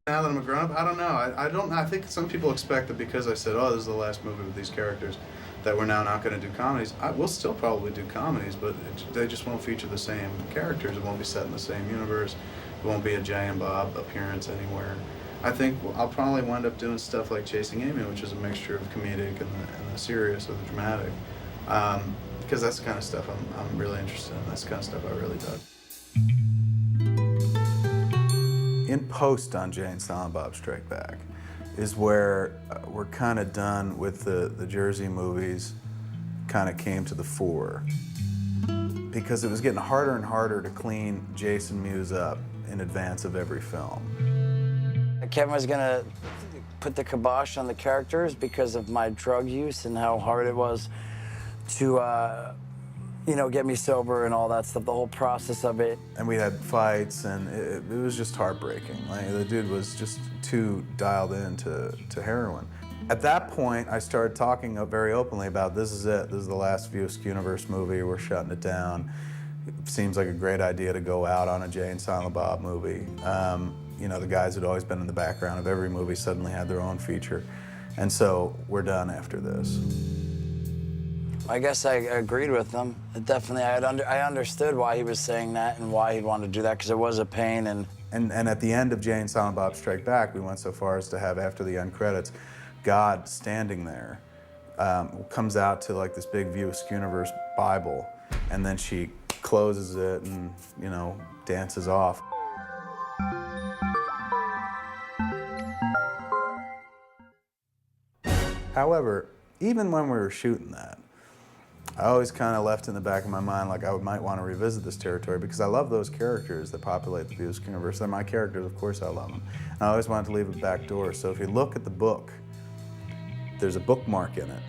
Now that I'm a grown-up, I don't know. I think some people expect that because I said, oh, this is the last movie with these characters, that we're now not going to do comedies. We'll still probably do comedies, but they just won't feature the same characters. It won't be set in the same universe. It won't be a Jay and Bob appearance anywhere. I think I'll probably wind up doing stuff like Chasing Amy, which is a mixture of comedic and the serious or the dramatic. Because that's the kind of stuff I'm really interested in. That's the kind of stuff I really dug. In post on Jay and Silent Bob Strike Back is where we're kind of done with the Jersey movies, kind of came to the fore. Because it was getting harder and harder to clean Jason Mewes up in advance of every film. Kevin was gonna put the kibosh on the characters because of my drug use and how hard it was to you know, get me sober and all that stuff, the whole process of it. And we had fights, and it was just heartbreaking. Like, the dude was just too dialed in to heroin. At that point, I started talking very openly about this is it. This is the last View Askewniverse movie. We're shutting it down. It seems like a great idea to go out on a Jay and Silent Bob movie. You know, the guys who'd always been in the background of every movie suddenly had their own feature. And so we're done after this. I guess I agreed with him. Definitely, I understood why he was saying that and why he'd want to do that, because it was a pain. And at the end of Jay and Silent Bob Strike Back, we went so far as to have, after the end credits, God standing there, comes out to like this big View Askewniverse Bible, and then she closes it and, you know, dances off. However, even when we were shooting that, I always kind of left in the back of my mind like I might want to revisit this territory because I love those characters that populate the View Askewniverse. They're my characters, of course I love them. And I always wanted to leave a back door. So if you look at the book, there's a bookmark in it.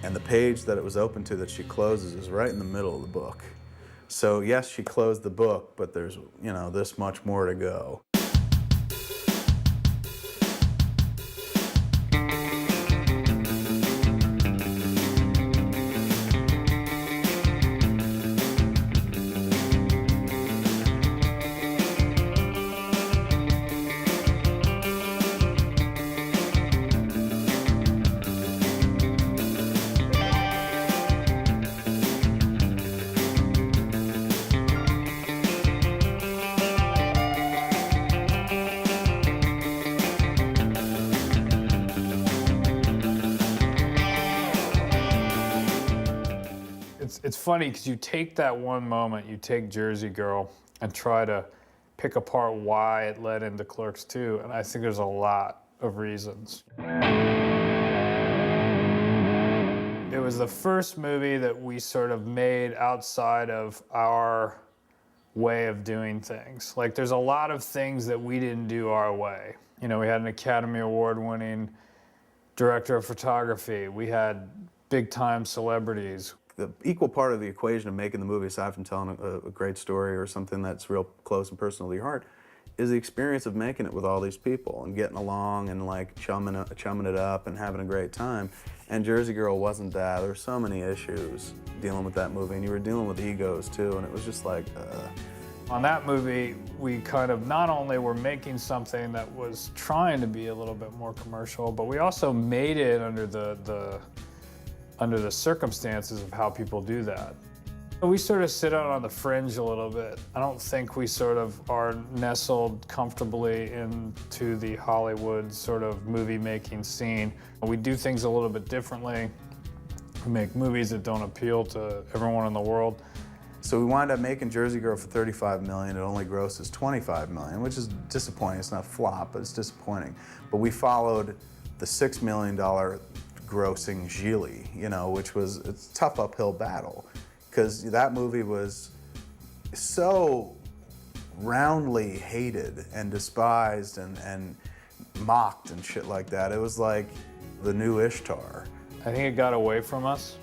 And the page that it was open to that she closes is right in the middle of the book. So yes, she closed the book, but there's, you know, this much more to go. It's funny because you take that one moment, you take Jersey Girl and try to pick apart why it led into Clerks II, and I think there's a lot of reasons. It was the first movie that we sort of made outside of our way of doing things. Like, there's a lot of things that we didn't do our way. You know, we had an Academy Award-winning director of photography. We had big-time celebrities. The equal part of the equation of making the movie, aside from telling a great story or something that's real close and personal to your heart, is the experience of making it with all these people and getting along and like chumming it up and having a great time. And Jersey Girl wasn't that. There were so many issues dealing with that movie, and you were dealing with egos too, and it was just like, On that movie, we kind of not only were making something that was trying to be a little bit more commercial, but we also made it under the circumstances of how people do that. We sort of sit out on the fringe a little bit. I don't think we sort of are nestled comfortably into the Hollywood sort of movie-making scene. We do things a little bit differently. We make movies that don't appeal to everyone in the world. So we wound up making Jersey Girl for $35 million. It only grosses $25 million, which is disappointing. It's not a flop, but it's disappointing. But we followed the $6 million grossing Gigli, you know, which was a tough uphill battle, because that movie was so roundly hated and despised and mocked and shit like that. It was like the new Ishtar. I think it got away from us,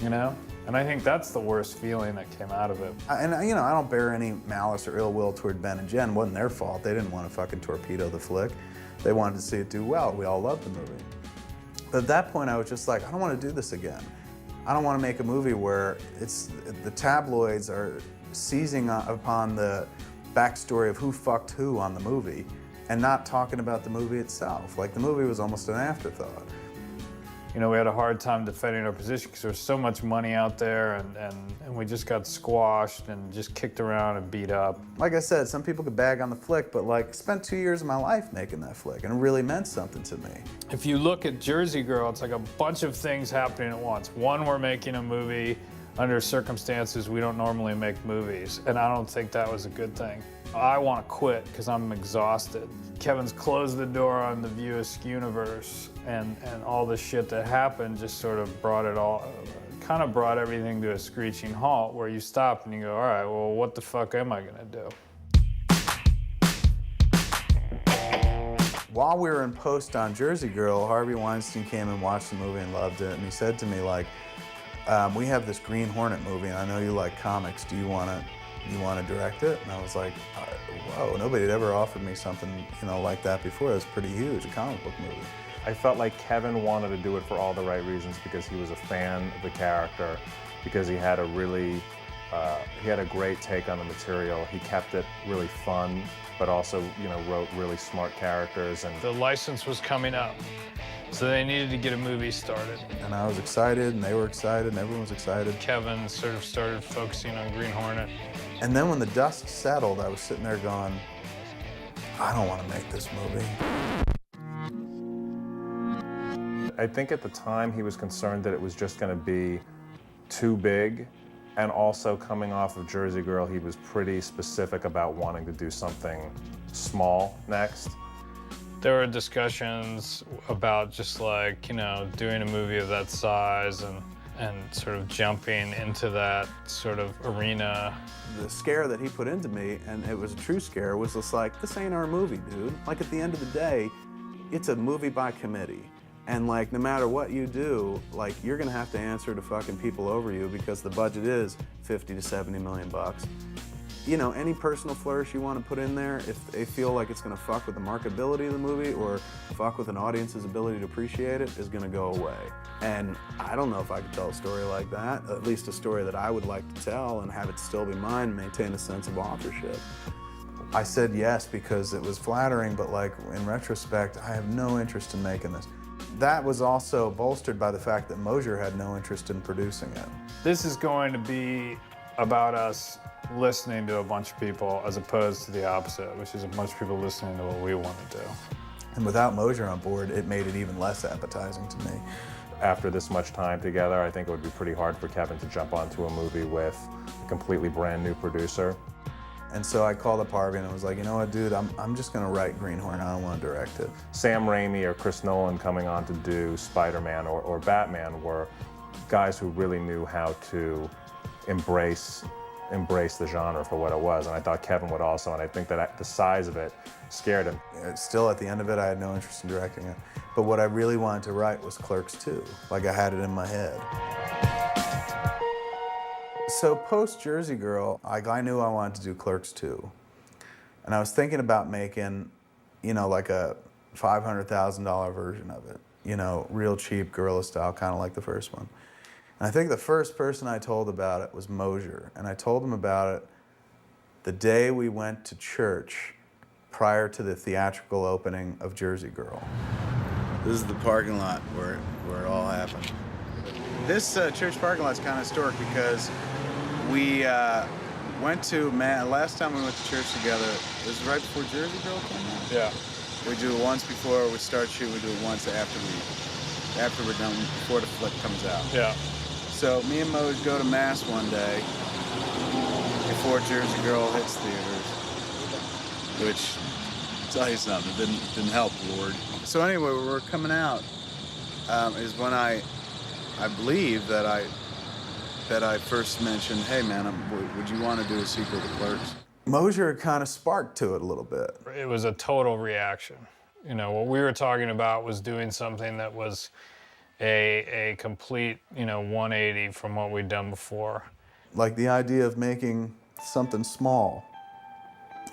you know? And I think that's the worst feeling that came out of it. And, you know, I don't bear any malice or ill will toward Ben and Jen. It wasn't their fault. They didn't want to fucking torpedo the flick. They wanted to see it do well. We all loved the movie. But at that point, I was just like, I don't want to do this again. I don't want to make a movie where the tabloids are seizing upon the backstory of who fucked who on the movie and not talking about the movie itself. Like, the movie was almost an afterthought. You know, we had a hard time defending our position because there was so much money out there, and we just got squashed and just kicked around and beat up. Like I said, some people could bag on the flick, but like, spent 2 years of my life making that flick, and it really meant something to me. If you look at Jersey Girl, it's like a bunch of things happening at once. One, we're making a movie under circumstances we don't normally make movies, and I don't think that was a good thing. I want to quit because I'm exhausted. Kevin's closed the door on the View Askewniverse, and all the shit that happened just sort of brought it all, kind of brought everything to a screeching halt where you stop and you go, all right, well, what the fuck am I gonna do? While we were in post on Jersey Girl, Harvey Weinstein came and watched the movie and loved it, and he said to me, like, we have this Green Hornet movie, and I know you like comics. Do you want to direct it? And I was like, whoa, nobody had ever offered me something, you know, like that before. It was pretty huge, a comic book movie. I felt like Kevin wanted to do it for all the right reasons, because he was a fan of the character, because he had a really, he had a great take on the material. He kept it really fun, but also, you know, wrote really smart characters. And the license was coming up, so they needed to get a movie started. And I was excited, and they were excited, and everyone was excited. Kevin sort of started focusing on Green Hornet. And then when the dust settled, I was sitting there going, I don't want to make this movie. I think at the time he was concerned that it was just going to be too big, and also coming off of Jersey Girl, he was pretty specific about wanting to do something small next. There were discussions about just like, you know, doing a movie of that size and sort of jumping into that sort of arena. The scare that he put into me, and it was a true scare, was just like, this ain't our movie, dude. Like, at the end of the day, it's a movie by committee. And like, no matter what you do, like, you're gonna have to answer to fucking people over you, because the budget is 50 to 70 million bucks. You know, any personal flourish you want to put in there, if they feel like it's going to fuck with the marketability of the movie or fuck with an audience's ability to appreciate it, is going to go away. And I don't know if I could tell a story like that, at least a story that I would like to tell and have it still be mine and maintain a sense of authorship. I said yes because it was flattering, but like, in retrospect, I have no interest in making this. That was also bolstered by the fact that Mosier had no interest in producing it. This is going to be about us listening to a bunch of people as opposed to the opposite, which is a bunch of people listening to what we want to do. And without Mosier on board, it made it even less appetizing to me. After this much time together, I think it would be pretty hard for Kevin to jump onto a movie with a completely brand new producer. And so I called up Harvey and I was like, you know what, dude, I'm just gonna write Green Hornet, I don't wanna direct it. Sam Raimi or Chris Nolan coming on to do Spider-Man or Batman were guys who really knew how to embrace the genre for what it was, and I thought Kevin would also, and I think that the size of it scared him. Still, at the end of it, I had no interest in directing it. But what I really wanted to write was Clerks II. Like, I had it in my head. So post Jersey Girl, I knew I wanted to do Clerks II. And I was thinking about making, you know, like a $500,000 version of it. You know, real cheap, guerrilla style, kind of like the first one. And I think the first person I told about it was Mosier. And I told him about it the day we went to church prior to the theatrical opening of Jersey Girl. This is the parking lot where it all happened. This church parking lot's kind of historic because we went to, last time we went to church together, it was right before Jersey Girl came out. Yeah. We do it once before we start shooting, we do it once after we're done, before the flick comes out. Yeah. So me and Mose go to Mass one day before Jersey Girl hits theaters, which, I'll tell you something, it didn't help, Lord. So anyway, when we're coming out, is when I believe that I first mentioned, hey man, would you want to do a sequel to Clerks? Mosier kind of sparked to it a little bit. It was a total reaction. You know, what we were talking about was doing something that was a complete, you know, 180 from what we'd done before. Like the idea of making something small,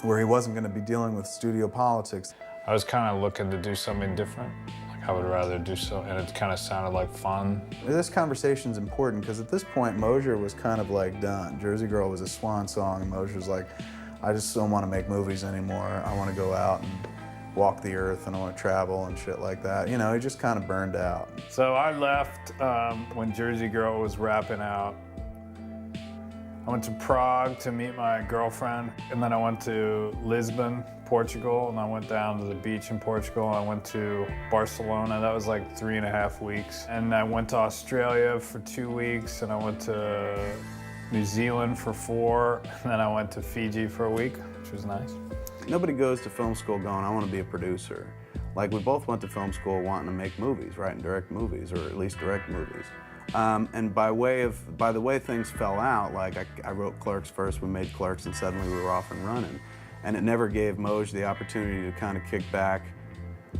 where he wasn't going to be dealing with studio politics. I was kind of looking to do something different. Like, I would rather do so, and it kind of sounded like fun. This conversation's important because at this point, Mosier was kind of like done. Jersey Girl was a swan song, and Mosier's like, I just don't want to make movies anymore. I want to go out and walk the earth and I want to travel and shit like that. You know, he just kind of burned out. So I left when Jersey Girl was wrapping out. I went to Prague to meet my girlfriend, and then I went to Lisbon, Portugal, and I went down to the beach in Portugal. I went to Barcelona. That was like 3.5 weeks. And I went to Australia for 2 weeks, and I went to New Zealand for 4, and then I went to Fiji for a week, which was nice. Nobody goes to film school going, I want to be a producer. Like, we both went to film school wanting to make movies, right, and direct movies, or at least direct movies. And by the way things fell out, like I wrote Clerks first, we made Clerks, and suddenly we were off and running. And it never gave Moj the opportunity to kind of kick back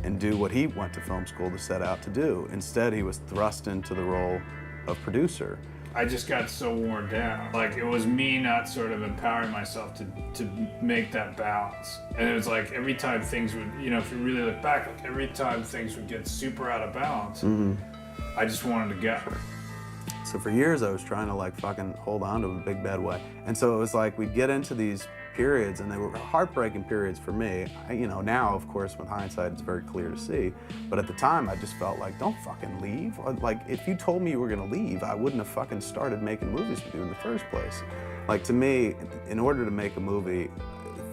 and do what he went to film school to set out to do. Instead, he was thrust into the role of producer. I just got so worn down. Like, it was me not sort of empowering myself to make that balance. And it was like every time things would, you know, if you really look back, like every time things would get super out of balance, I just wanted to go. So for years I was trying to like fucking hold on to him in a big bad way. And so it was like we'd get into these periods, and they were heartbreaking periods for me. You know, now of course with hindsight it's very clear to see, but at the time I just felt like, don't fucking leave. Like, if you told me you were gonna leave, I wouldn't have fucking started making movies with you in the first place. Like, to me, in order to make a movie,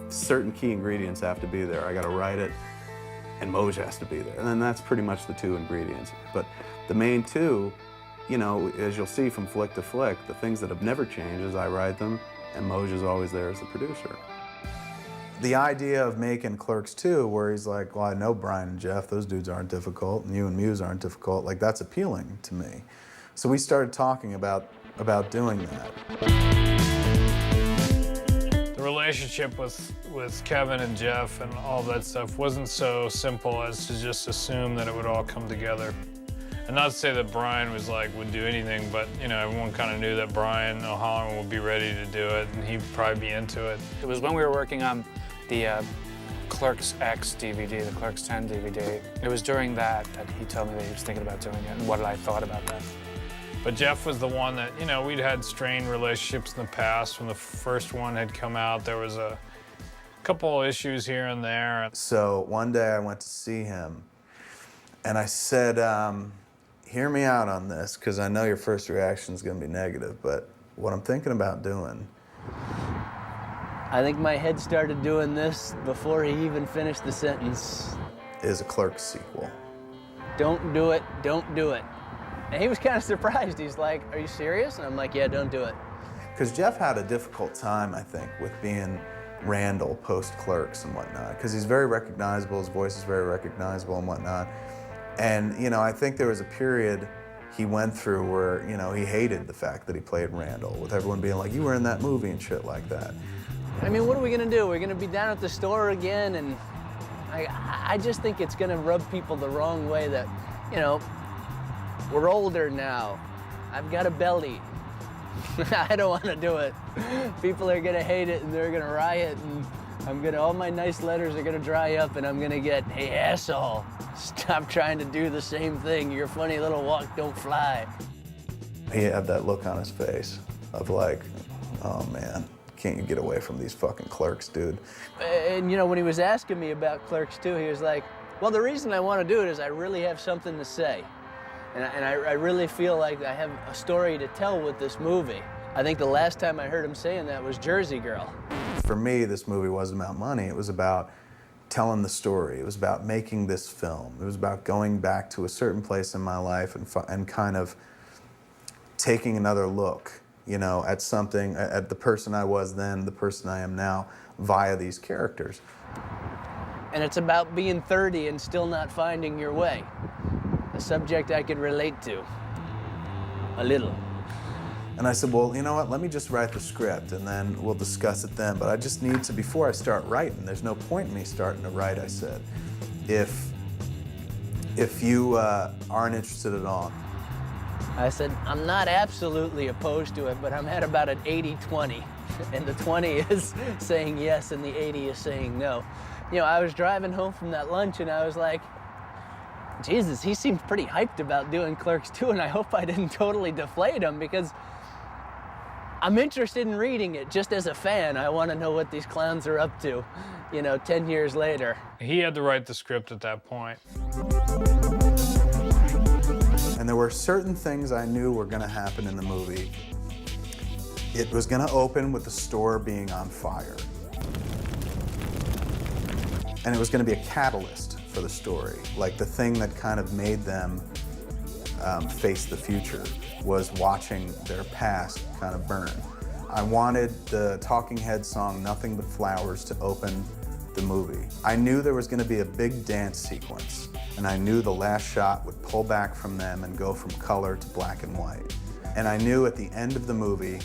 certain key ingredients have to be there. I gotta write it, and Moj has to be there. And then that's pretty much the 2 ingredients. But the main 2, you know, as you'll see from flick to flick, the things that have never changed is I write them, and Moj is always there as the producer. The idea of making Clerks II, where he's like, well, I know Brian and Jeff, those dudes aren't difficult, and you and Mewes aren't difficult, like, that's appealing to me. So we started talking about doing that. The relationship with Kevin and Jeff and all that stuff wasn't so simple as to just assume that it would all come together. And not to say that Brian would do anything, but you know, everyone kind of knew that Brian O'Halloran would be ready to do it, and he'd probably be into it. It was when we were working on the Clerks X DVD, the Clerks 10 DVD. It was during that he told me that he was thinking about doing it and what I thought about that. But Jeff was the one that, you know, we'd had strained relationships in the past. When the first one had come out, there was a couple issues here and there. So one day I went to see him, and I said, hear me out on this, because I know your first reaction is going to be negative, but what I'm thinking about doing... I think my head started doing this before he even finished the sentence. ...is a Clerks sequel. Don't do it, don't do it. And he was kind of surprised. He's like, are you serious? And I'm like, yeah, don't do it. Because Jeff had a difficult time, I think, with being Randal post-Clerks and whatnot, because he's very recognizable, his voice is very recognizable and whatnot. And, you know, I think there was a period he went through where, you know, he hated the fact that he played Randal, with everyone being like, you were in that movie and shit like that. I mean, what are we gonna do? We're gonna be down at the store again, and I just think it's gonna rub people the wrong way that, you know, we're older now. I've got a belly. I don't wanna do it. People are gonna hate it and they're gonna riot, and all my nice letters are gonna dry up, and I'm gonna get, hey, asshole, stop trying to do the same thing. Your funny little walk don't fly. He had that look on his face of like, oh man, can't you get away from these fucking Clerks, dude? And you know, when he was asking me about Clerks II, he was like, well, the reason I want to do it is I really have something to say. And I really feel like I have a story to tell with this movie. I think the last time I heard him saying that was Jersey Girl. For me, this movie wasn't about money. It was about telling the story. It was about making this film. It was about going back to a certain place in my life and kind of taking another look, you know, at something, at the person I was then, the person I am now, via these characters. And it's about being 30 and still not finding your way. A subject I could relate to. A little. And I said, well, you know what, let me just write the script and then we'll discuss it then. But I just need to, before I start writing, there's no point in me starting to write, I said. If you aren't interested at all. I said, I'm not absolutely opposed to it, but I'm at about an 80-20. And the 20 is saying yes and the 80 is saying no. You know, I was driving home from that lunch and I was like, Jesus, he seemed pretty hyped about doing Clerks II, and I hope I didn't totally deflate him, because I'm interested in reading it just as a fan. I want to know what these clowns are up to. you know, 10 years later. He had to write the script at that point. And there were certain things I knew were gonna happen in the movie. It was gonna open with the store being on fire. And it was gonna be a catalyst for the story. Like the thing that kind of made them face the future was watching their past kind of burn. I wanted the Talking Heads song, Nothing But Flowers, to open the movie. I knew there was gonna be a big dance sequence, and I knew the last shot would pull back from them and go from color to black and white. And I knew at the end of the movie,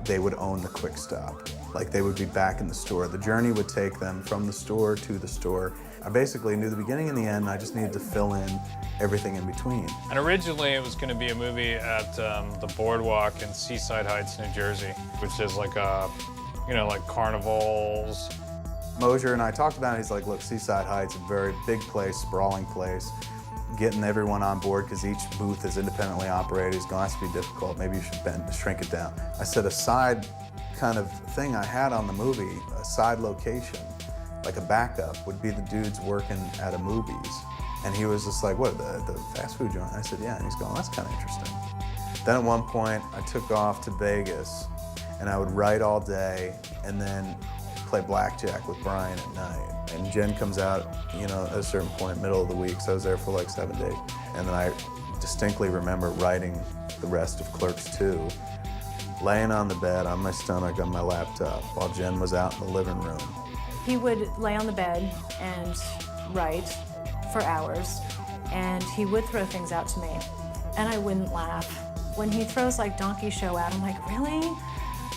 they would own the quick stop. Like they would be back in the store. The journey would take them from the store to the store. I basically knew the beginning and the end, and I just needed to fill in everything in between. And originally it was going to be a movie at the Boardwalk in Seaside Heights, New Jersey, which is like a, you know, like carnivals. Mosier and I talked about it. He's like, look, Seaside Heights, a very big place, sprawling place. Getting everyone on board because each booth is independently operated. He's going, that's going to be difficult. Maybe you should shrink it down. I said a side kind of thing I had on the movie, a side location, like a backup, would be the dudes working at a Mooby's. And he was just like, what, the fast food joint? I said, yeah. And he's going, that's kind of interesting. Then at one point, I took off to Vegas, and I would write all day, and then play blackjack with Brian at night. And Jen comes out, you know, at a certain point, middle of the week, so I was there for like 7 days. And then I distinctly remember writing the rest of Clerks II, laying on the bed on my stomach on my laptop while Jen was out in the living room. He would lay on the bed and write for hours, and he would throw things out to me, and I wouldn't laugh. When he throws like Donkey Show out, I'm like, really?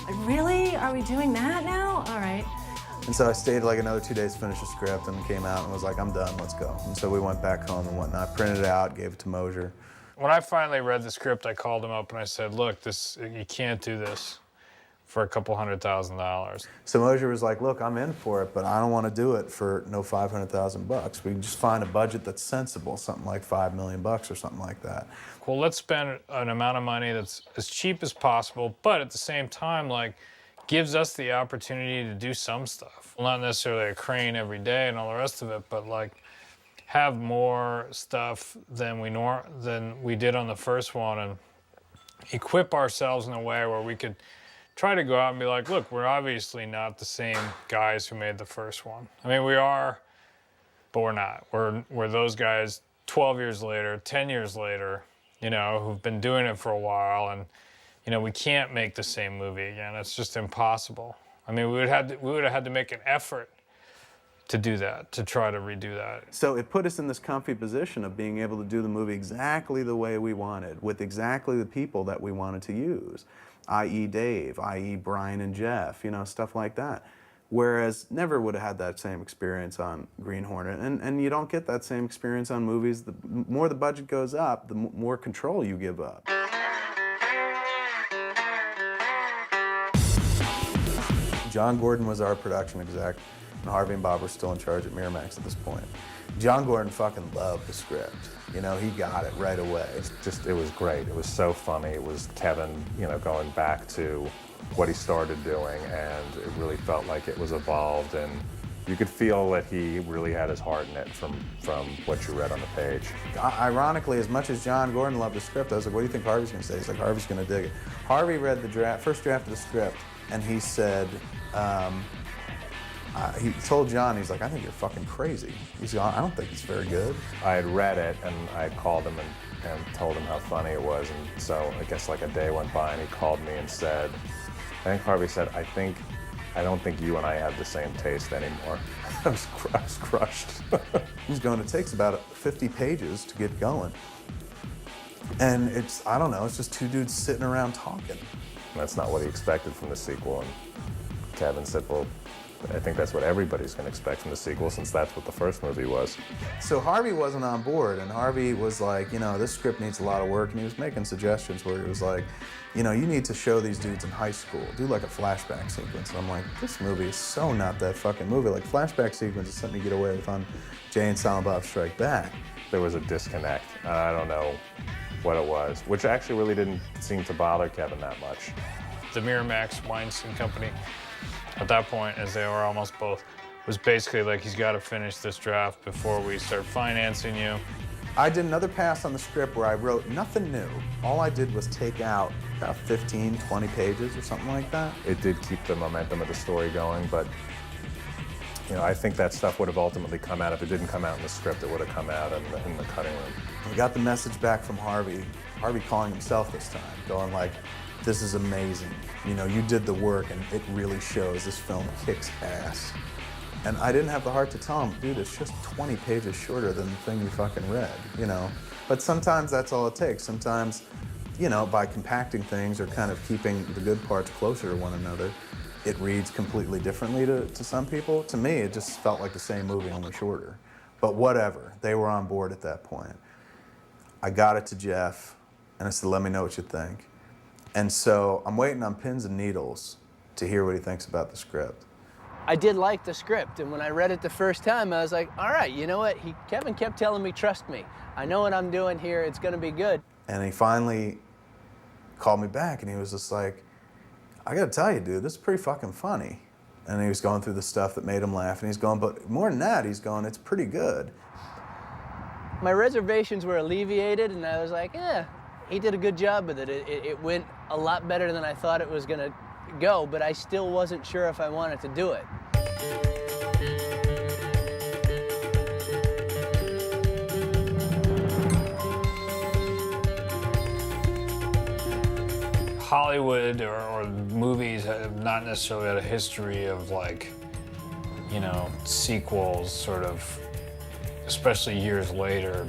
Like, really? Are we doing that now? All right. And so I stayed like another 2 days to finish the script and came out and was like, I'm done, let's go. And so we went back home and whatnot, printed it out, gave it to Mosier. When I finally read the script, I called him up and I said, look, you can't do this for a couple $100,000. So Mosier was like, look, I'm in for it, but I don't want to do it for no $500,000. We can just find a budget that's sensible, something like $5 million or something like that. Well, let's spend an amount of money that's as cheap as possible, but at the same time, like, gives us the opportunity to do some stuff. Well, not necessarily a crane every day and all the rest of it, but like have more stuff than we did on the first one, and equip ourselves in a way where we could try to go out and be like, look, we're obviously not the same guys who made the first one. I mean, we are, but we're not. We're those guys 12 years later, 10 years later, you know, who've been doing it for a while, and you know, we can't make the same movie again. It's just impossible. I mean, we would have had to make an effort to do that, to try to redo that. So it put us in this comfy position of being able to do the movie exactly the way we wanted, with exactly the people that we wanted to use, i.e. Dave, i.e. Brian and Jeff, you know, stuff like that. Whereas never would have had that same experience on Green Hornet. And you don't get that same experience on movies. The more the budget goes up, the more control you give up. John Gordon was our production exec, and Harvey and Bob were still in charge at Miramax at this point. John Gordon fucking loved the script. You know, he got it right away. It was great. It was so funny. It was Kevin, you know, going back to what he started doing, and it really felt like it was evolved, and you could feel that he really had his heart in it from what you read on the page. Ironically, as much as John Gordon loved the script, I was like, what do you think Harvey's gonna say? He's like, Harvey's gonna dig it. Harvey read the first draft of the script, and he said, he told John, he's like, I think you're fucking crazy. He's like, I don't think it's very good. I had read it, and I called him and told him how funny it was, and so I guess like a day went by, and he called me and said, I think Harvey said, I don't think you and I have the same taste anymore. I was crushed. He's going, it takes about 50 pages to get going. And it's, I don't know, it's just two dudes sitting around talking. That's not what he expected from the sequel, and Kevin said, well, I think that's what everybody's going to expect from the sequel, since that's what the first movie was. So Harvey wasn't on board, and Harvey was like, you know, this script needs a lot of work, and he was making suggestions where he was like, you know, you need to show these dudes in high school, do like a flashback sequence. And I'm like, this movie is so not that fucking movie. Like, flashback sequence is something you get away with on Jay and Silent Bob Strike Back. There was a disconnect. I don't know what it was, which actually really didn't seem to bother Kevin that much. The Miramax Weinstein Company, at that point, as they were almost both, was basically like, he's got to finish this draft before we start financing you. I did another pass on the script where I wrote nothing new. All I did was take out about 15, 20 pages or something like that. It did keep the momentum of the story going, but you know, I think that stuff would have ultimately come out. If it didn't come out in the script, it would have come out in the cutting room. We got the message back from Harvey calling himself this time, going like, this is amazing. You know, you did the work and it really shows. This film kicks ass. And I didn't have the heart to tell him, dude, it's just 20 pages shorter than the thing you fucking read, you know? But sometimes that's all it takes. Sometimes, you know, by compacting things or kind of keeping the good parts closer to one another, it reads completely differently to some people. To me, it just felt like the same movie, only shorter. But whatever, they were on board at that point. I got it to Jeff, and I said, let me know what you think. And so I'm waiting on pins and needles to hear what he thinks about the script. I did like the script, and when I read it the first time, I was like, all right, you know what? Kevin kept telling me, trust me. I know what I'm doing here. It's gonna be good. And he finally called me back, and he was just like, I gotta tell you, dude, this is pretty fucking funny. And he was going through the stuff that made him laugh, and he's going, but more than that, he's going, it's pretty good. My reservations were alleviated, and I was like, yeah, he did a good job with it. It went a lot better than I thought it was gonna go, but I still wasn't sure if I wanted to do it. Hollywood or movies have not necessarily had a history of, like, you know, sequels sort of, especially years later,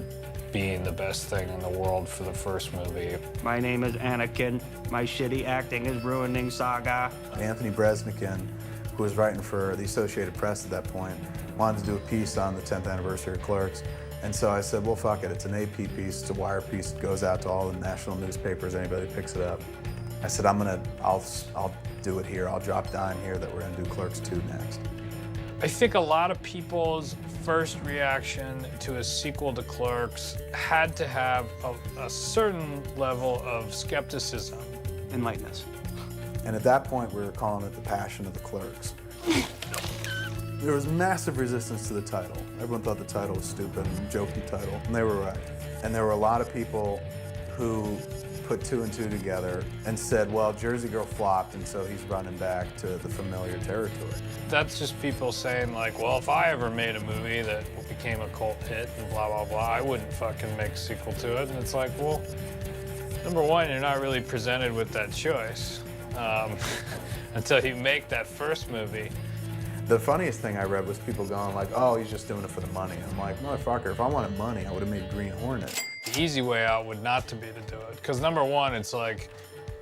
being the best thing in the world for the first movie. My name is Anakin. My shitty acting is ruining Saga. Anthony Bresnikan, who was writing for the Associated Press at that point, wanted to do a piece on the 10th anniversary of Clerks. And so I said, well, fuck it. It's an AP piece. It's a wire piece. It goes out to all the national newspapers. Anybody picks it up. I said, I'll do it here. I'll drop down here that we're gonna do Clerks II next. I think a lot of people's first reaction to a sequel to Clerks had to have a certain level of skepticism. Enlighten us. And at that point, we were calling it The Passion of the Clerks. There was massive resistance to the title. Everyone thought the title was stupid and jokey title, and they were right. And there were a lot of people who put two and two together and said, well, Jersey Girl flopped, and so he's running back to the familiar territory. That's just people saying, like, well, if I ever made a movie that became a cult hit and blah, blah, blah, I wouldn't fucking make a sequel to it. And it's like, well, number one, you're not really presented with that choice until you make that first movie. The funniest thing I read was people going like, oh, he's just doing it for the money. I'm like, motherfucker, if I wanted money, I would have made Green Hornet. The easy way out would not to be to do it. Because number one, it's like,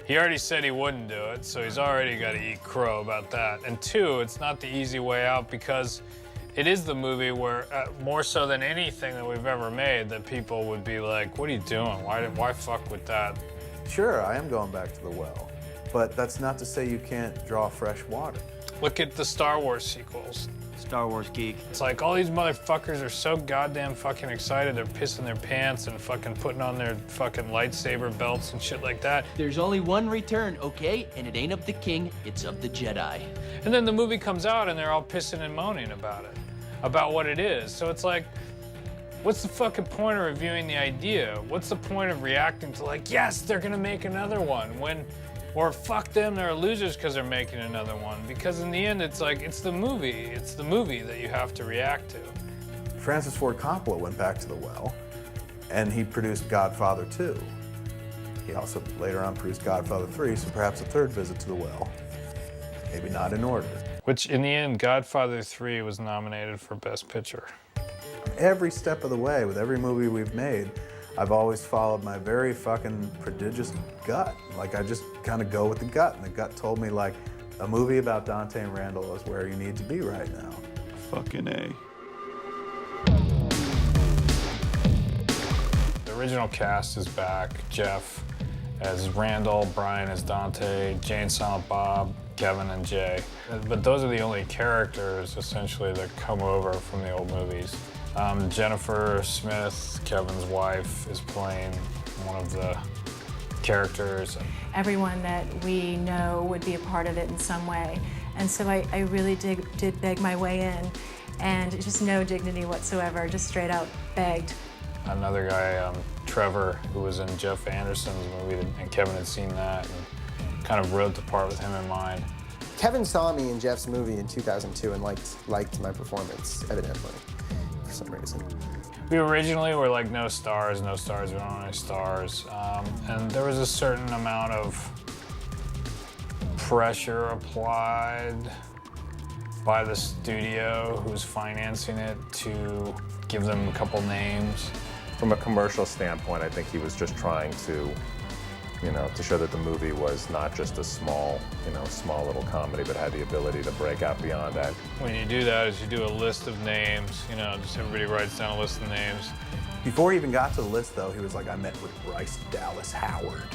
he already said he wouldn't do it, so he's already got to eat crow about that. And two, it's not the easy way out because it is the movie where, more so than anything that we've ever made, that people would be like, what are you doing? Why fuck with that? Sure, I am going back to the well, but that's not to say you can't draw fresh water. Look at the Star Wars sequels. Star Wars geek. It's like all these motherfuckers are so goddamn fucking excited. They're pissing their pants and fucking putting on their fucking lightsaber belts and shit like that. There's only one return, okay? And it ain't of the king, it's of the Jedi. And then the movie comes out and they're all pissing and moaning about it, about what it is. So it's like, what's the fucking point of reviewing the idea? What's the point of reacting to like, yes, they're gonna make another one or fuck them, they're losers because they're making another one. Because in the end, it's like, it's the movie that you have to react to. Francis Ford Coppola went back to the well, and he produced Godfather 2. He also later on produced Godfather 3, so perhaps a third visit to the well. Maybe not in order. Which in the end, Godfather 3 was nominated for Best Picture. Every step of the way, with every movie we've made, I've always followed my very fucking prodigious gut. Like, I just kind of go with the gut, and the gut told me, like, a movie about Dante and Randal is where you need to be right now. Fucking A. The original cast is back. Jeff as Randal, Brian as Dante, Jane Silent Bob, Kevin and Jay. But those are the only characters, essentially, that come over from the old movies. Jennifer Smith, Kevin's wife, is playing one of the characters. Everyone that we know would be a part of it in some way. And so I really did beg my way in, and just no dignity whatsoever, just straight out begged. Another guy, Trevor, who was in Jeff Anderson's movie, and Kevin had seen that and kind of wrote the part with him in mind. Kevin saw me in Jeff's movie in 2002 and liked my performance, evidently, for some reason. We originally were like, no stars, we don't want any stars. And there was a certain amount of pressure applied by the studio who was financing it to give them a couple names. From a commercial standpoint, I think he was just trying to, to show that the movie was not just a small little comedy, but had the ability to break out beyond that. When you do that is you do a list of names, just everybody writes down a list of names. Before he even got to the list, though, he was like, I met with Bryce Dallas Howard.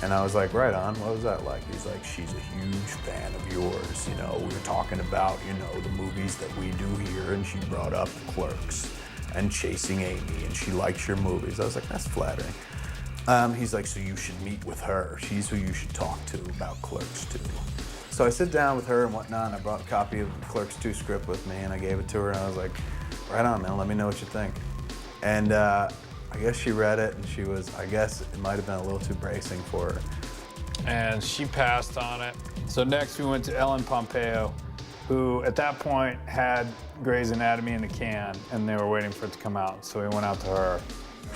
And I was like, right on, what was that like? He's like, she's a huge fan of yours. We were talking about, the movies that we do here, and she brought up Clerks and Chasing Amy, and she likes your movies. I was like, that's flattering. He's like, so you should meet with her. She's who you should talk to about Clerks II. So I sit down with her and whatnot, and I brought a copy of the Clerks II script with me, and I gave it to her, and I was like, right on, man, let me know what you think. And I guess she read it, and she was, I guess it might have been a little too bracing for her. And she passed on it. So next we went to Ellen Pompeo, who at that point had Grey's Anatomy in the can, and they were waiting for it to come out, so we went out to her.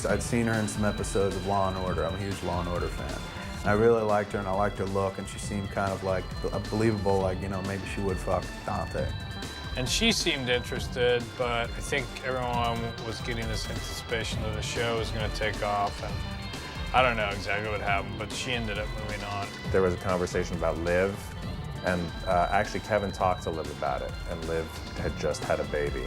I'd seen her in some episodes of Law & Order. I'm a huge Law & Order fan. And I really liked her, and I liked her look, and she seemed kind of like believable, like, maybe she would fuck Dante. And she seemed interested, but I think everyone was getting this anticipation that the show was going to take off, and I don't know exactly what happened, but she ended up moving on. There was a conversation about Liv, and actually Kevin talked to Liv about it, and Liv had just had a baby.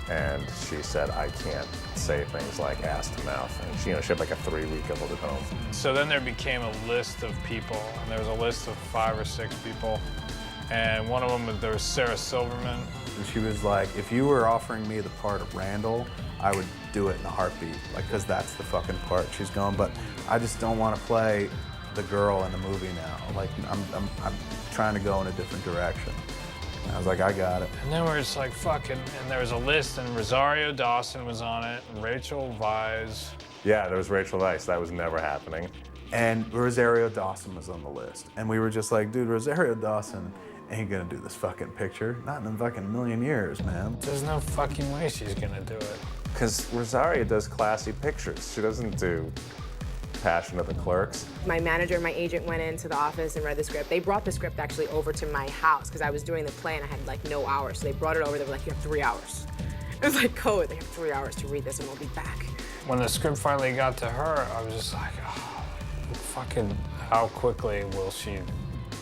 And she said, I can't say things like ass to mouth. And she had like a 3-week-old at home. So then there became a list of people, and there was a list of 5 or 6 people. And one of them, there was Sarah Silverman. And she was like, if you were offering me the part of Randal, I would do it in a heartbeat, because that's the fucking part she's going. But I just don't want to play the girl in the movie now. Like, I'm trying to go in a different direction. I was like, I got it. And then we're just like, fucking, and there was a list, and Rosario Dawson was on it, and Rachel Weisz. Yeah, there was Rachel Weisz. That was never happening. And Rosario Dawson was on the list. And we were just like, dude, Rosario Dawson ain't gonna do this fucking picture. Not in a fucking million years, man. There's no fucking way she's gonna do it. Because Rosario does classy pictures. She doesn't do Passion of the Clerks. My manager and my agent went into the office and read the script. They brought the script actually over to my house because I was doing the play and I had like no hours. So they brought it over, they were like, you have 3 hours. It was like code, they have 3 hours to read this and we'll be back. When the script finally got to her, I was just like, oh, fucking, how quickly will she,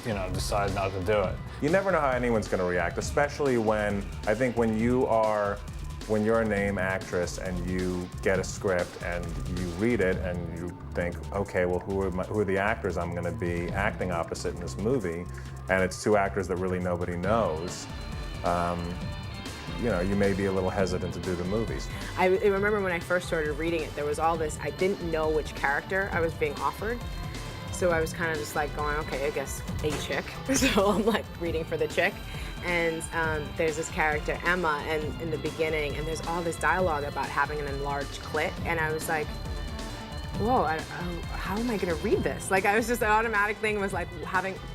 decide not to do it? You never know how anyone's gonna react, especially when you're a name actress and you get a script and you read it and you think, okay, well, who are the actors I'm going to be acting opposite in this movie? And it's 2 actors that really nobody knows. You may be a little hesitant to do the movies. I remember when I first started reading it, there was all this, I didn't know which character I was being offered. So I was kind of just like going, okay, I guess a chick. So I'm like reading for the chick. And there's this character, Emma, and in the beginning, and there's all this dialogue about having an enlarged clit, and I was like, whoa, how am I gonna read this? Like, I was just, an automatic thing was like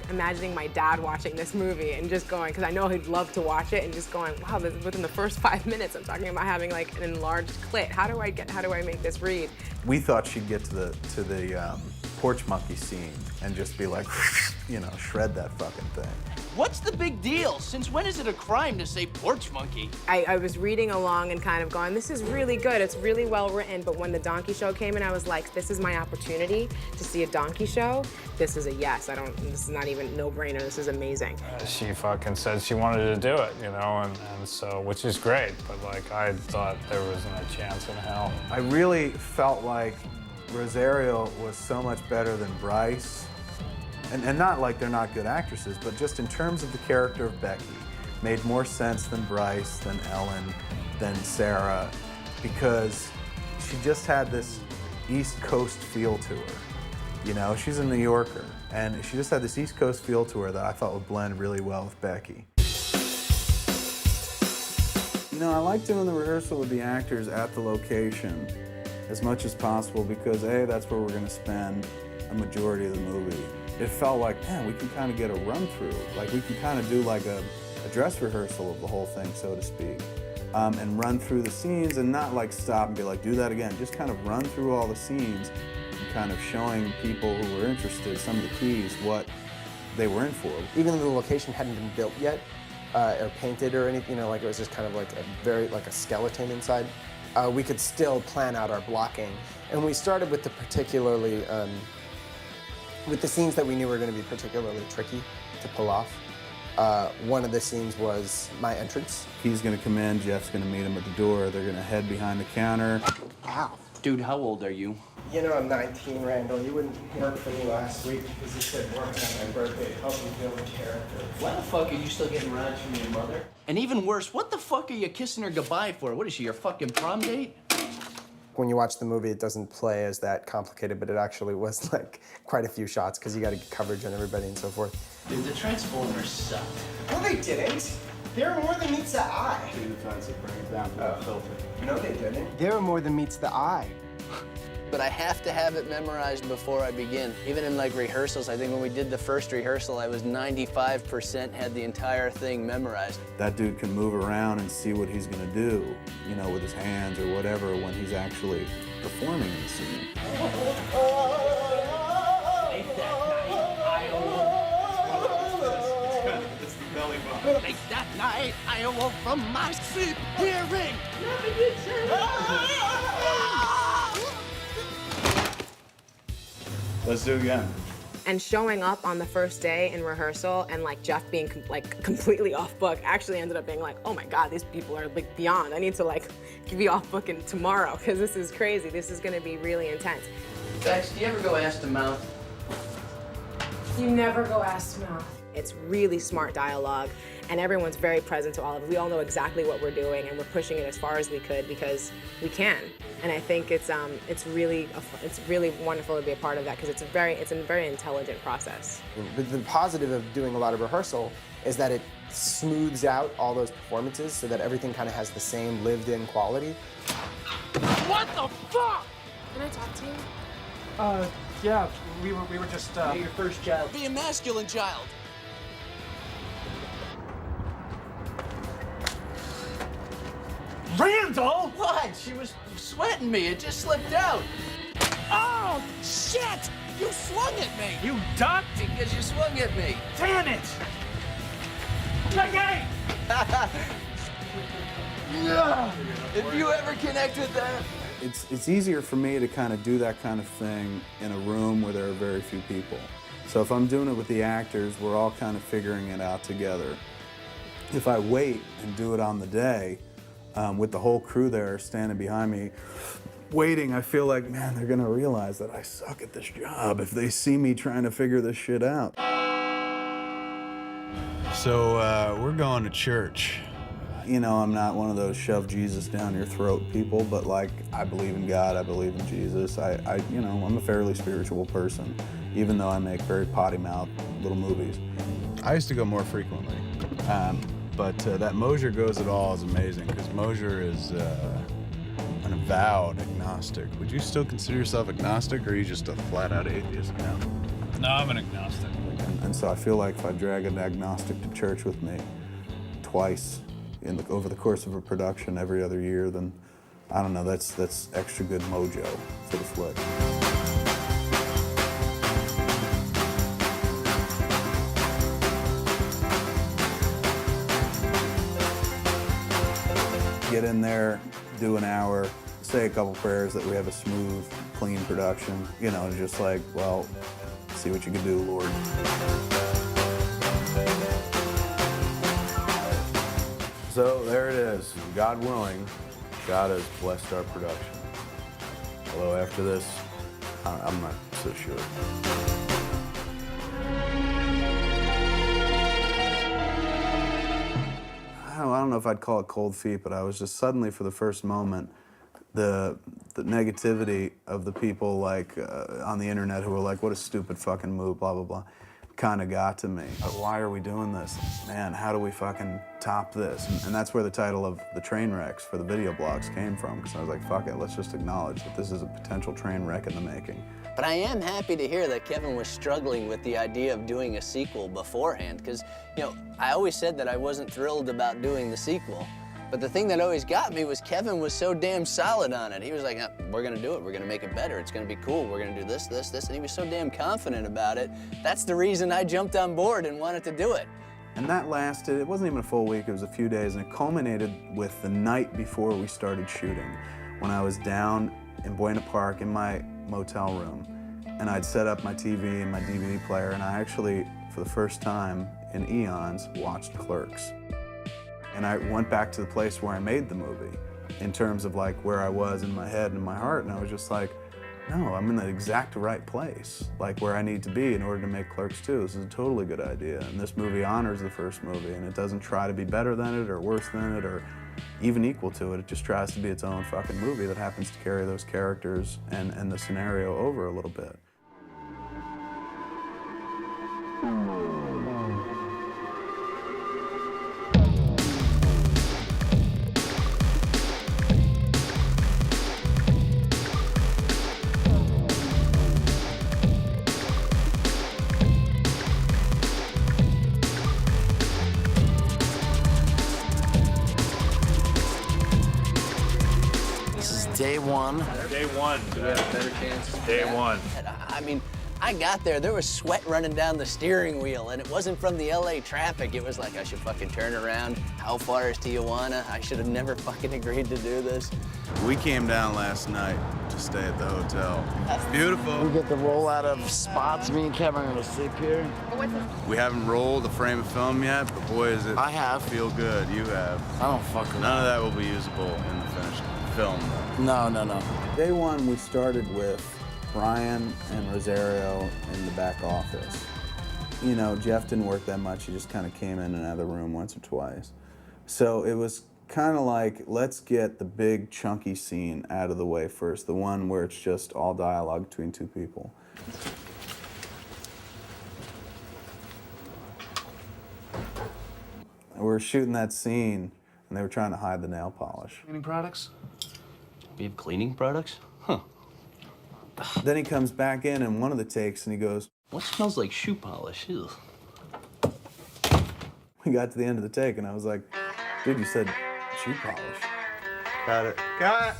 imagining my dad watching this movie and just going, because I know he'd love to watch it, and just going, wow, within the first 5 minutes, I'm talking about having like an enlarged clit. How do I make this read? We thought she'd get to the porch monkey scene and just be like, shred that fucking thing. What's the big deal? Since when is it a crime to say porch monkey? I was reading along and kind of going, this is really good, it's really well written, but when the donkey show came in, I was like, this is my opportunity to see a donkey show. This is a yes, this is not even no-brainer, this is amazing. She fucking said she wanted to do it, and so, which is great, but like, I thought there wasn't a chance in hell. I really felt like Rosario was so much better than Bryce. And not like they're not good actresses, but just in terms of the character of Becky, made more sense than Bryce, than Ellen, than Sarah, because she just had this East Coast feel to her. You know, she's a New Yorker, and she just had this East Coast feel to her that I thought would blend really well with Becky. You know, I like doing the rehearsal with the actors at the location as much as possible because A, that's where we're gonna spend a majority of the movie. It felt like, man, we can kind of get a run through. Like we can kind of do like a dress rehearsal of the whole thing, so to speak. And run through the scenes and not like stop and be like, do that again. Just kind of run through all the scenes and kind of showing people who were interested, some of the keys, what they were in for. Even though the location hadn't been built yet, or painted or anything, you know, like it was just kind of like a skeleton inside, we could still plan out our blocking. And we started with with the scenes that we knew were going to be particularly tricky to pull off. One of the scenes was my entrance. He's gonna come in, Jeff's gonna meet him at the door, they're gonna head behind the counter. Ow. Dude, how old are you? You know I'm 19, Randall. You wouldn't work for me last week because you said working on my birthday helped me build a character. Why the fuck are you still getting rides from your mother? And even worse, what the fuck are you kissing her goodbye for? What is she, your fucking prom date? When you watch the movie, it doesn't play as that complicated, but it actually was like quite a few shots because you got to get coverage on everybody and so forth. Dude, the Transformers suck. No, they didn't. There were more than meets the eye. Too defensive, bring it down to that filter. No, they didn't. There were more than meets the eye. But I have to have it memorized before I begin. Even in like rehearsals, I think when we did the first rehearsal, I was 95% had the entire thing memorized. That dude can move around and see what he's gonna do, you know, with his hands or whatever when he's actually performing in the scene. It's the belly button. Late that night, I awoke from my sleep hearing. Let's do it again. And showing up on the first day in rehearsal and like Jeff being completely off book actually ended up being like, oh my God, these people are like beyond. I need to like be off booking tomorrow because this is crazy. This is gonna be really intense. Sykes, do you ever go ass to mouth? You never go ass to mouth. It's really smart dialogue and everyone's very present to all of it. We all know exactly what we're doing and we're pushing it as far as we could because we can. And I think it's really wonderful to be a part of that because it's a very intelligent process. But the positive of doing a lot of rehearsal is that it smooths out all those performances so that everything kind of has the same lived-in quality. What the fuck? Can I talk to you? Yeah, we were just, Your first child. Be a masculine child. Randal! What? She was sweating me. It just slipped out. Oh, shit! You swung at me. You ducked? Because you swung at me. Damn it! Okay! If you ever connect with that. It's easier for me to kind of do that kind of thing in a room where there are very few people. So if I'm doing it with the actors, we're all kind of figuring it out together. If I wait and do it on the day, with the whole crew there standing behind me, waiting, I feel like, man, they're gonna realize that I suck at this job if they see me trying to figure this shit out. So we're going to church. You know, I'm not one of those shove Jesus down your throat people, but like, I believe in God, I believe in Jesus. You know, I'm a fairly spiritual person, even though I make very potty-mouthed little movies. I used to go more frequently. But that Mosier Goes It All is amazing because Mosier is an avowed agnostic. Would you still consider yourself agnostic or are you just a flat-out atheist now? No, I'm an agnostic. And so I feel like if I drag an agnostic to church with me twice over the course of a production every other year, then I don't know, that's extra good mojo for the flick. Get in there, do an hour, say a couple prayers that we have a smooth, clean production. You know, just like, well, see what you can do, Lord. So there it is. God willing, God has blessed our production. Although after this, I'm not so sure. I don't know if I'd call it cold feet, but I was just suddenly, for the first moment, the the negativity of the people like on the internet who were like, what a stupid fucking move, blah, blah, blah, kind of got to me. Why are we doing this? Man, how do we fucking top this? And that's where the title of the train wrecks for the video blogs came from, because I was like, fuck it, let's just acknowledge that this is a potential train wreck in the making. But I am happy to hear that Kevin was struggling with the idea of doing a sequel beforehand, because, you know, I always said that I wasn't thrilled about doing the sequel. But the thing that always got me was Kevin was so damn solid on it. He was like, we're gonna do it, we're gonna make it better, it's gonna be cool, we're gonna do this, this, this, and he was so damn confident about it. That's the reason I jumped on board and wanted to do it. And that lasted, it wasn't even a full week, it was a few days, and it culminated with the night before we started shooting, when I was down in Buena Park in my motel room, and I'd set up my TV and my DVD player, and I actually, for the first time in eons, watched Clerks. And I went back to the place where I made the movie, in terms of like where I was in my head and in my heart, and I was just like, no, I'm in the exact right place, like where I need to be in order to make Clerks II. This is a totally good idea, and this movie honors the first movie, and it doesn't try to be better than it or worse than it or even equal to it. It just tries to be its own fucking movie that happens to carry those characters and the scenario over a little bit. Day one. Day one. We had a better chance. Day one. I mean, I got there was sweat running down the steering wheel, and it wasn't from the LA traffic. It was like, I should fucking turn around. How far is Tijuana? I should have never fucking agreed to do this. We came down last night to stay at the hotel. That's beautiful. We get the roll out of spots. Me and Kevin are gonna sleep here. We haven't rolled the frame of film yet, but boy, is it I have. feel good. You have. I don't fucking None of that will be usable in the finished film, though. No. Day one, we started with Brian and Rosario in the back office. You know, Jeff didn't work that much. He just kind of came in and out of the room once or twice. So it was kind of like, let's get the big chunky scene out of the way first, the one where it's just all dialogue between two people. We were shooting that scene, and they were trying to hide the nail polish. Cleaning products? We have cleaning products? Huh. Then he comes back in one of the takes, and he goes, What smells like shoe polish? Ew. We got to the end of the take, and I was like, dude, you said shoe polish. Got it. Got it.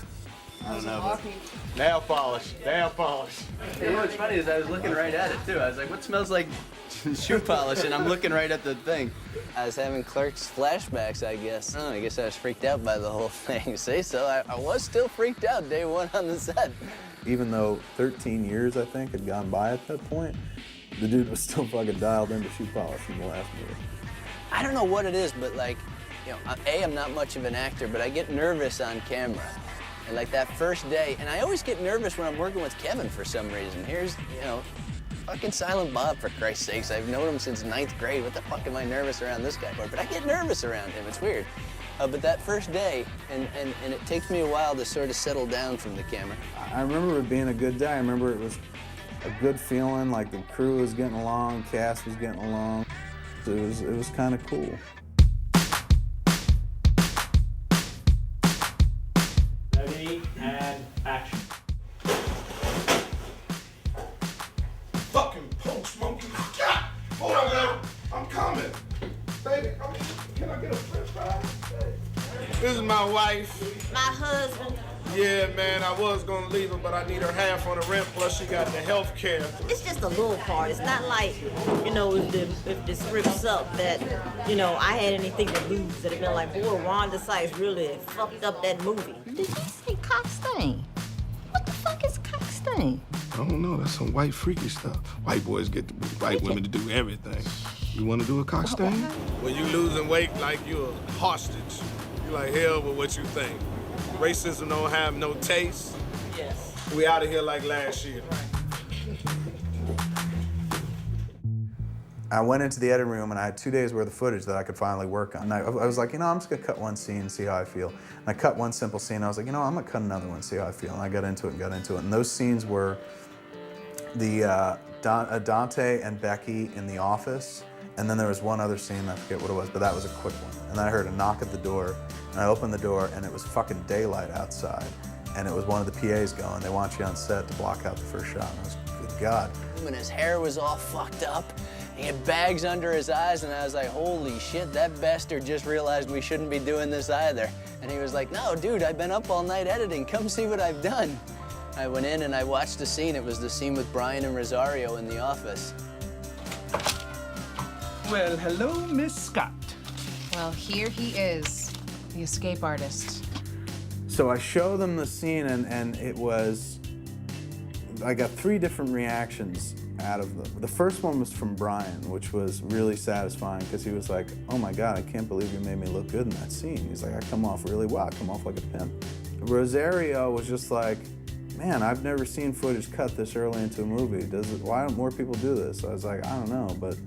I don't know, but nail polish. Nail polish. You know what's funny is I was looking right at it, too. I was like, what smells like shoe polish? And I'm looking right at the thing. I was having Clerks flashbacks, I guess. Oh, I guess I was freaked out by the whole thing. Say so. I was still freaked out day one on the set. Even though 13 years, I think, had gone by at that point, the dude was still fucking dialed into shoe polish in the last movie. I don't know what it is, but like, you know, I'm not much of an actor, but I get nervous on camera. And like that first day, and I always get nervous when I'm working with Kevin for some reason. Here's, you know, fucking Silent Bob, for Christ's sakes. I've known him since 9th grade. What the fuck am I nervous around this guy for? But I get nervous around him. It's weird. But that first day, and it takes me a while to sort of settle down from the camera. I remember it being a good day. I remember it was a good feeling, like the crew was getting along, cast was getting along. It was kind of cool. Ready and action. Fucking post monkey. God! Hold on, girl. I'm coming. Baby, can I get a french fry? This is my wife. My husband. Yeah, man, I was gonna leave her, but I need her half on the rent, plus she got the health care. It's just a little part. It's not like, you know, if the script's up that, you know, I had anything to lose. That have been like, boy, Wanda Sykes really fucked up that movie. Did you say cockstain? What the fuck is cockstain? I don't know. That's some white freaky stuff. White boys get white women to do everything. You want to do a cockstain? When you losing weight like you're a hostage, you like hell with what you think. Racism don't have no taste. Yes. We out of here like last year. I went into the editing room and I had 2 days worth of footage that I could finally work on. And I was like, you know, I'm just gonna cut one scene and see how I feel. And I cut one simple scene. I was like, you know, I'm gonna cut another one and see how I feel. And I got into it and got into it. And those scenes were the Dante and Becky in the office. And then there was one other scene, I forget what it was, but that was a quick one. And then I heard a knock at the door, and I opened the door, and it was fucking daylight outside. And it was one of the PAs going, they want you on set to block out the first shot. And I was, good God. When his hair was all fucked up, he had bags under his eyes, and I was like, holy shit, that bastard just realized we shouldn't be doing this either. And he was like, no, dude, I've been up all night editing. Come see what I've done. I went in and I watched the scene. It was the scene with Brian and Rosario in the office. Well, hello, Miss Scott. Well, here he is, the escape artist. So I show them the scene, and it was, I got 3 different reactions out of them. The first one was from Brian, which was really satisfying because he was like, oh my God, I can't believe you made me look good in that scene. He's like, I come off really well, I come off like a pimp. Rosario was just like, man, I've never seen footage cut this early into a movie. Why don't more people do this? I was like, I don't know, but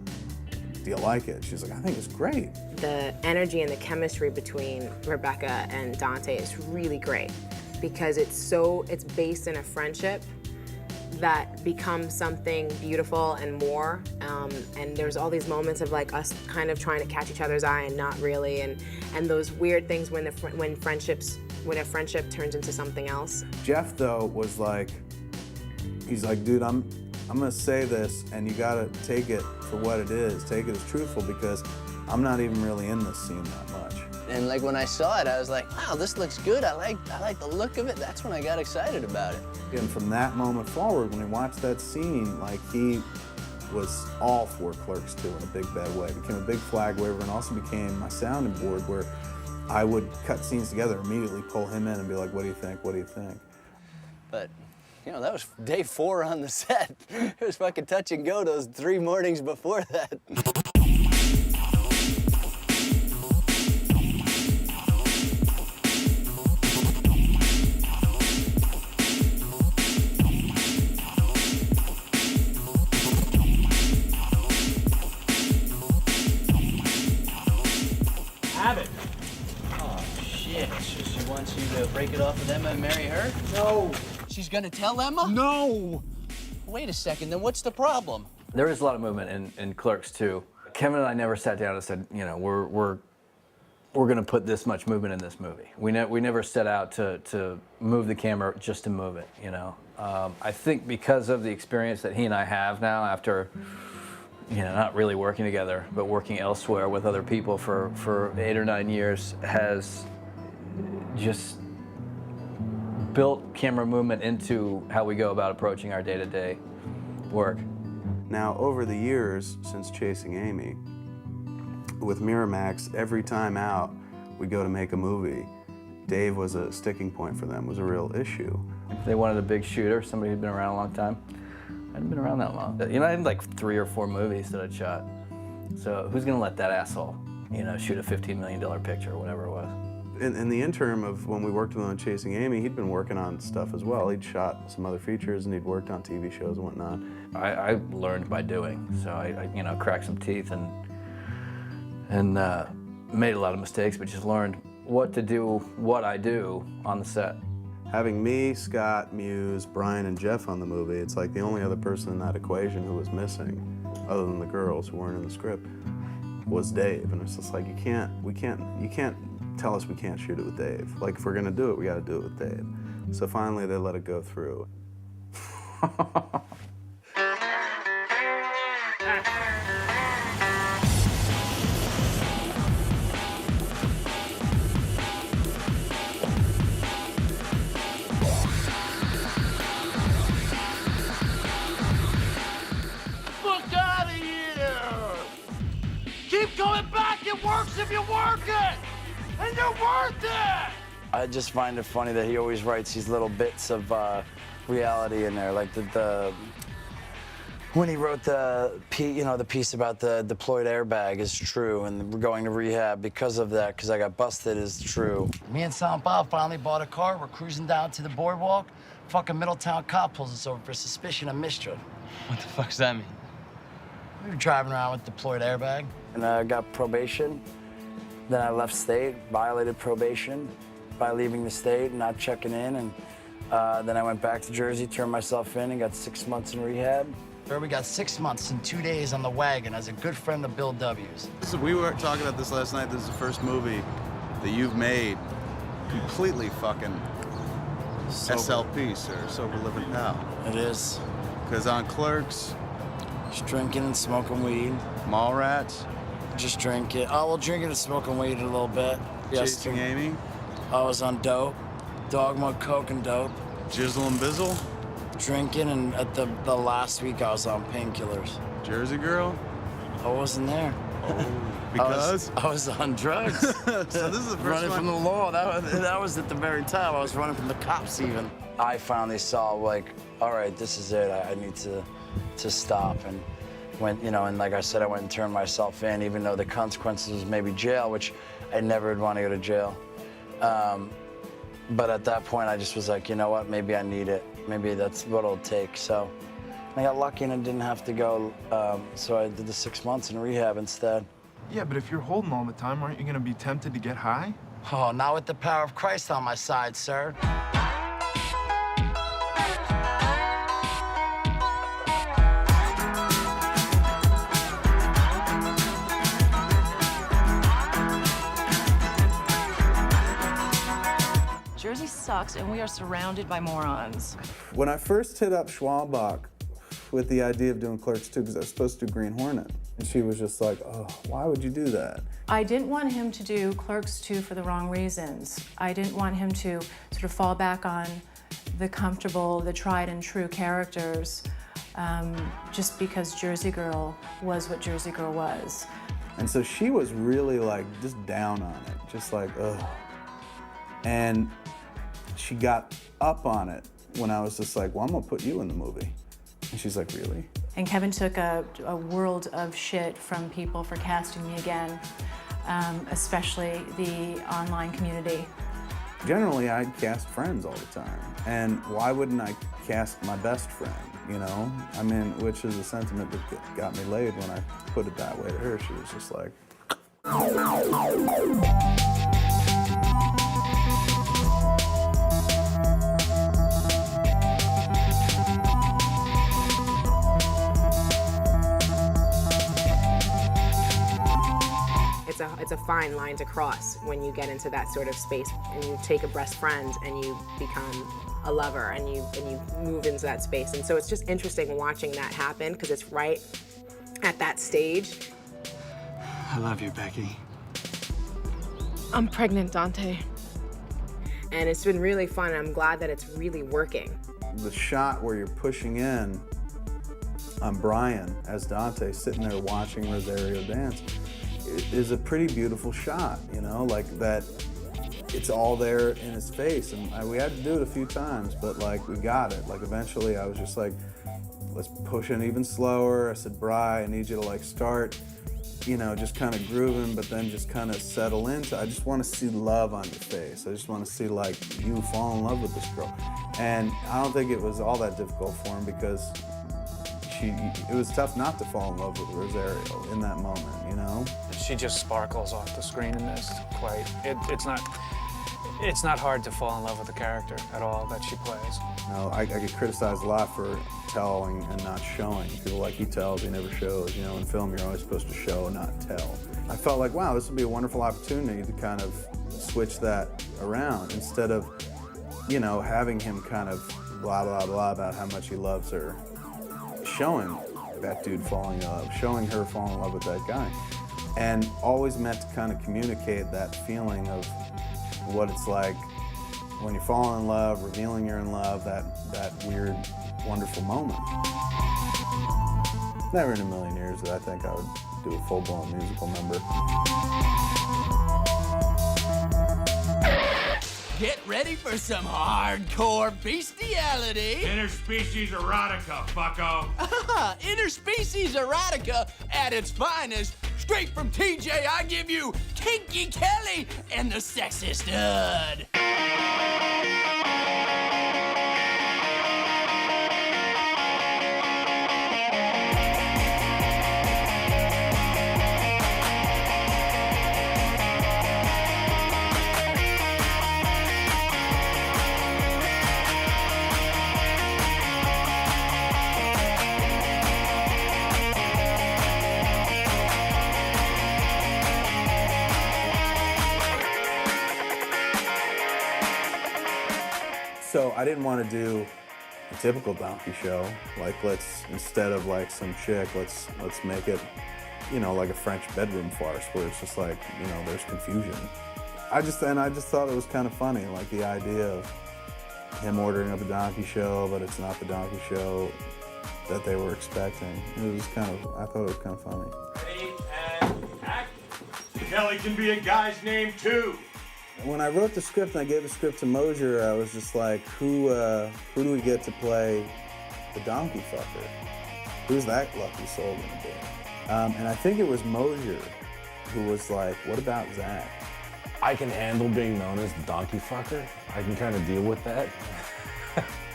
do you like it? She's like, I think it's great. The energy and the chemistry between Rebecca and Dante is really great because it's based in a friendship that becomes something beautiful and more. And there's all these moments of like us kind of trying to catch each other's eye and not really, and those weird things when a friendship turns into something else. Jeff though was like, he's like, dude, I'm gonna say this, and you gotta take it for what it is. Take it as truthful because I'm not even really in this scene that much. And like when I saw it, I was like, wow, this looks good. I like the look of it. That's when I got excited about it. And from that moment forward, when he watched that scene, like he was all for Clerks II in a big bad way. It became a big flag waver and also became my sounding board where I would cut scenes together, immediately pull him in and be like, what do you think, what do you think? But, you know, that was day 4 on the set. It was fucking touch and go those 3 mornings before that. She wants you to break it off with Emma and marry her? No. She's gonna tell Emma? No. Wait a second, then what's the problem? There is a lot of movement in Clerks II. Kevin and I never sat down and said, you know, we're gonna put this much movement in this movie. We never set out to move the camera just to move it, you know. I think because of the experience that he and I have now after, you know, not really working together, but working elsewhere with other people for 8 or 9 years, has just built camera movement into how we go about approaching our day-to-day work. Now, over the years, since Chasing Amy, with Miramax, every time out we go to make a movie, Dave was a sticking point for them, was a real issue. If they wanted a big shooter, somebody who'd been around a long time, I hadn't been around that long. You know, I had like 3 or 4 movies that I'd shot. So who's gonna let that asshole, you know, shoot a $15 million picture or whatever it was? In the interim of when we worked with him on Chasing Amy, he'd been working on stuff as well. He'd shot some other features and he'd worked on TV shows and whatnot. I learned by doing, so I you know, cracked some teeth and made a lot of mistakes, but just learned what to do, what I do on the set. Having me, Scott, Mewes, Brian, and Jeff on the movie, it's like the only other person in that equation who was missing, other than the girls who weren't in the script, was Dave. And it's just like, you can't tell us we can't shoot it with Dave. Like, if we're gonna do it, we gotta do it with Dave. So finally, they let it go through. Fuck out of here! Keep going back. It works if you work it. And you're worth it! I just find it funny that he always writes these little bits of reality in there, like when he wrote the piece about the deployed airbag is true, and we're going to rehab because of that, because I got busted is true. Me and Bob finally bought a car. We're cruising down to the boardwalk. Fucking Middletown cop pulls us over for suspicion of mischief. What the fuck does that mean? We were driving around with deployed airbag. And I got probation. Then I left state, violated probation by leaving the state and not checking in. And then I went back to Jersey, turned myself in, and got 6 months in rehab. We got 6 months and 2 days on the wagon as a good friend of Bill W's. So we were talking about this last night. This is the first movie that you've made completely fucking SLP, sir, Sober Living Pal. It is. Because on Clerks, just drinking and smoking weed. Mallrats, just drinking. Oh, well, drinking and smoking weed a little bit. Chasing Amy. I was on dope, Dogma, coke, and dope. Jizzle and Bizzle. Drinking, and at the last week I was on painkillers. Jersey Girl. I wasn't there. Oh, because I was on drugs. So this is the first running one. from the law. That was at the very time. I was running from the cops even. I finally saw, like, all right, this is it. I need to stop. And went, you know, and like I said, I went and turned myself in, even though the consequences was maybe jail, which I never would want to go to jail. But at that point, I just was like, you know what? Maybe I need it. Maybe that's what it'll take. So I got lucky and I didn't have to go. So I did the 6 months in rehab instead. Yeah, but if you're holding all the time, aren't you gonna be tempted to get high? Oh, not with the power of Christ on my side, sir. Jersey sucks, and we are surrounded by morons. When I first hit up Schwalbach with the idea of doing Clerks II, because I was supposed to do Green Hornet, and she was just like, oh, why would you do that? I didn't want him to do Clerks II for the wrong reasons. I didn't want him to sort of fall back on the comfortable, the tried and true characters, just because Jersey Girl was what Jersey Girl was. And so she was really like just down on it, just like, ugh. And she got up on it when I was just like, well, I'm gonna put you in the movie. And she's like, really? And Kevin took a world of shit from people for casting me again, especially the online community. Generally, I cast friends all the time. And why wouldn't I cast my best friend, you know? I mean, which is a sentiment that got me laid when I put it that way to her. She was just like, It's a fine line to cross when you get into that sort of space and you take a best friend and you become a lover and you move into that space. And so it's just interesting watching that happen because it's right at that stage. I love you, Becky. I'm pregnant, Dante. And it's been really fun and I'm glad that it's really working. the shot where you're pushing in on Brian as Dante sitting there watching Rosario dance is a pretty beautiful shot, you know, like that. It's all there in his face, and we had to do it a few times, but like we got it. Like eventually I was just like, let's push in even slower. I said, Bri, I need you to like start, you know, just kind of grooving, but then just kind of settle into, I just want to see love on your face. I just want to see like you fall in love with this girl. And I don't think it was all that difficult for him because it was tough not to fall in love with Rosario in that moment, you know? She just sparkles off the screen in this quite. It's not hard to fall in love with the character at all that she plays. No, I get criticized a lot for telling and not showing. People like, he tells, he never shows. You know, in film, you're always supposed to show, not tell. I felt like, wow, this would be a wonderful opportunity to kind of switch that around instead of, you know, having him kind of blah, blah, blah about how much he loves her. Showing that dude falling in love, showing her falling in love with that guy. And always meant to kind of communicate that feeling of what it's like when you fall in love, revealing you're in love, that weird, wonderful moment. Never in a million years that I think I would do a full-blown musical number. Get ready for some hardcore bestiality. Interspecies erotica, fucko. Interspecies erotica at its finest. Straight from TJ, I give you Kinky Kelly and the Sexy Stud. So I didn't want to do a typical donkey show. Like, instead of like some chick, let's make it, you know, like a French bedroom farce where it's just like, you know, there's confusion. I just thought it was kind of funny, like the idea of him ordering up a donkey show, but it's not the donkey show that they were expecting. It was I thought it was kind of funny. Ready and act. Kelly can be a guy's name too. When I wrote the script and I gave the script to Mosier, I was just like, who do we get to play the donkey fucker? Who's that lucky soul gonna be? And I think it was Mosier who was like, what about Zak? I can handle being known as the donkey fucker. I can kind of deal with that,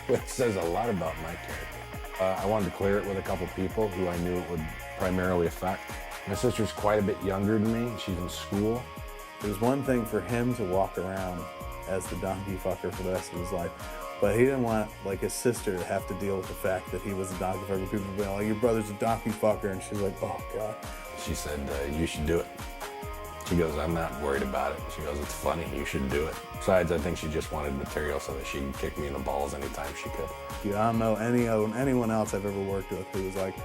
which says a lot about my character. I wanted to clear it with a couple people who I knew it would primarily affect. My sister's quite a bit younger than me. She's in school. It was one thing for him to walk around as the donkey fucker for the rest of his life, but he didn't want like his sister to have to deal with the fact that he was a donkey fucker. People being like, your brother's a donkey fucker, and she's like, oh God. She said, you should do it. She goes, I'm not worried about it. She goes, it's funny, you should do it. Besides, I think she just wanted material so that she could kick me in the balls anytime she could. Yeah, I don't know anyone else I've ever worked with who was like,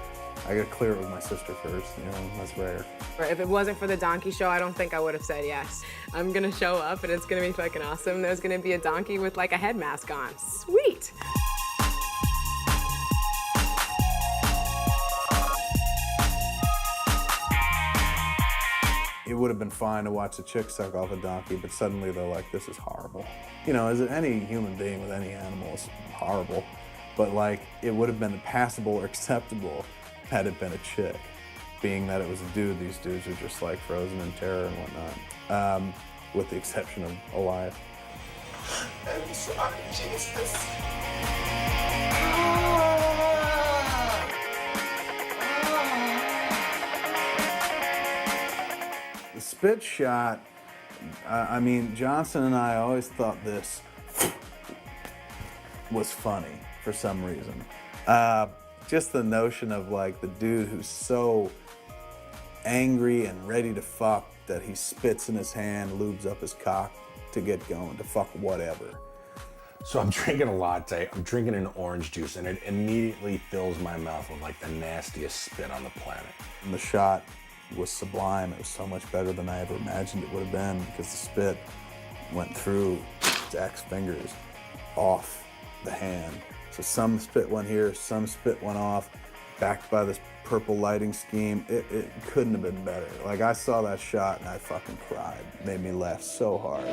I gotta clear it with my sister first, you know, that's rare. If it wasn't for the donkey show, I don't think I would have said yes. I'm gonna show up and it's gonna be fucking awesome. There's gonna be a donkey with like a head mask on. Sweet. It would have been fine to watch a chick suck off a donkey, but suddenly they're like, this is horrible. You know, as any human being with any animal is horrible, but like, it would have been passable or acceptable had it been a chick. Being that it was a dude, these dudes are just like frozen in terror and whatnot, with the exception of alive. I'm sorry, Jesus. The spit shot, I mean, Johnson and I always thought this was funny for some reason. Just the notion of like the dude who's so angry and ready to fuck that he spits in his hand, lubes up his cock to get going, to fuck whatever. So I'm drinking a latte, I'm drinking an orange juice, and it immediately fills my mouth with like the nastiest spit on the planet. And the shot was sublime. It was so much better than I ever imagined it would have been because the spit went through Zak's fingers off the hand. So some spit went here, some spit went off, backed by this purple lighting scheme. It couldn't have been better. Like, I saw that shot and I fucking cried. It made me laugh so hard.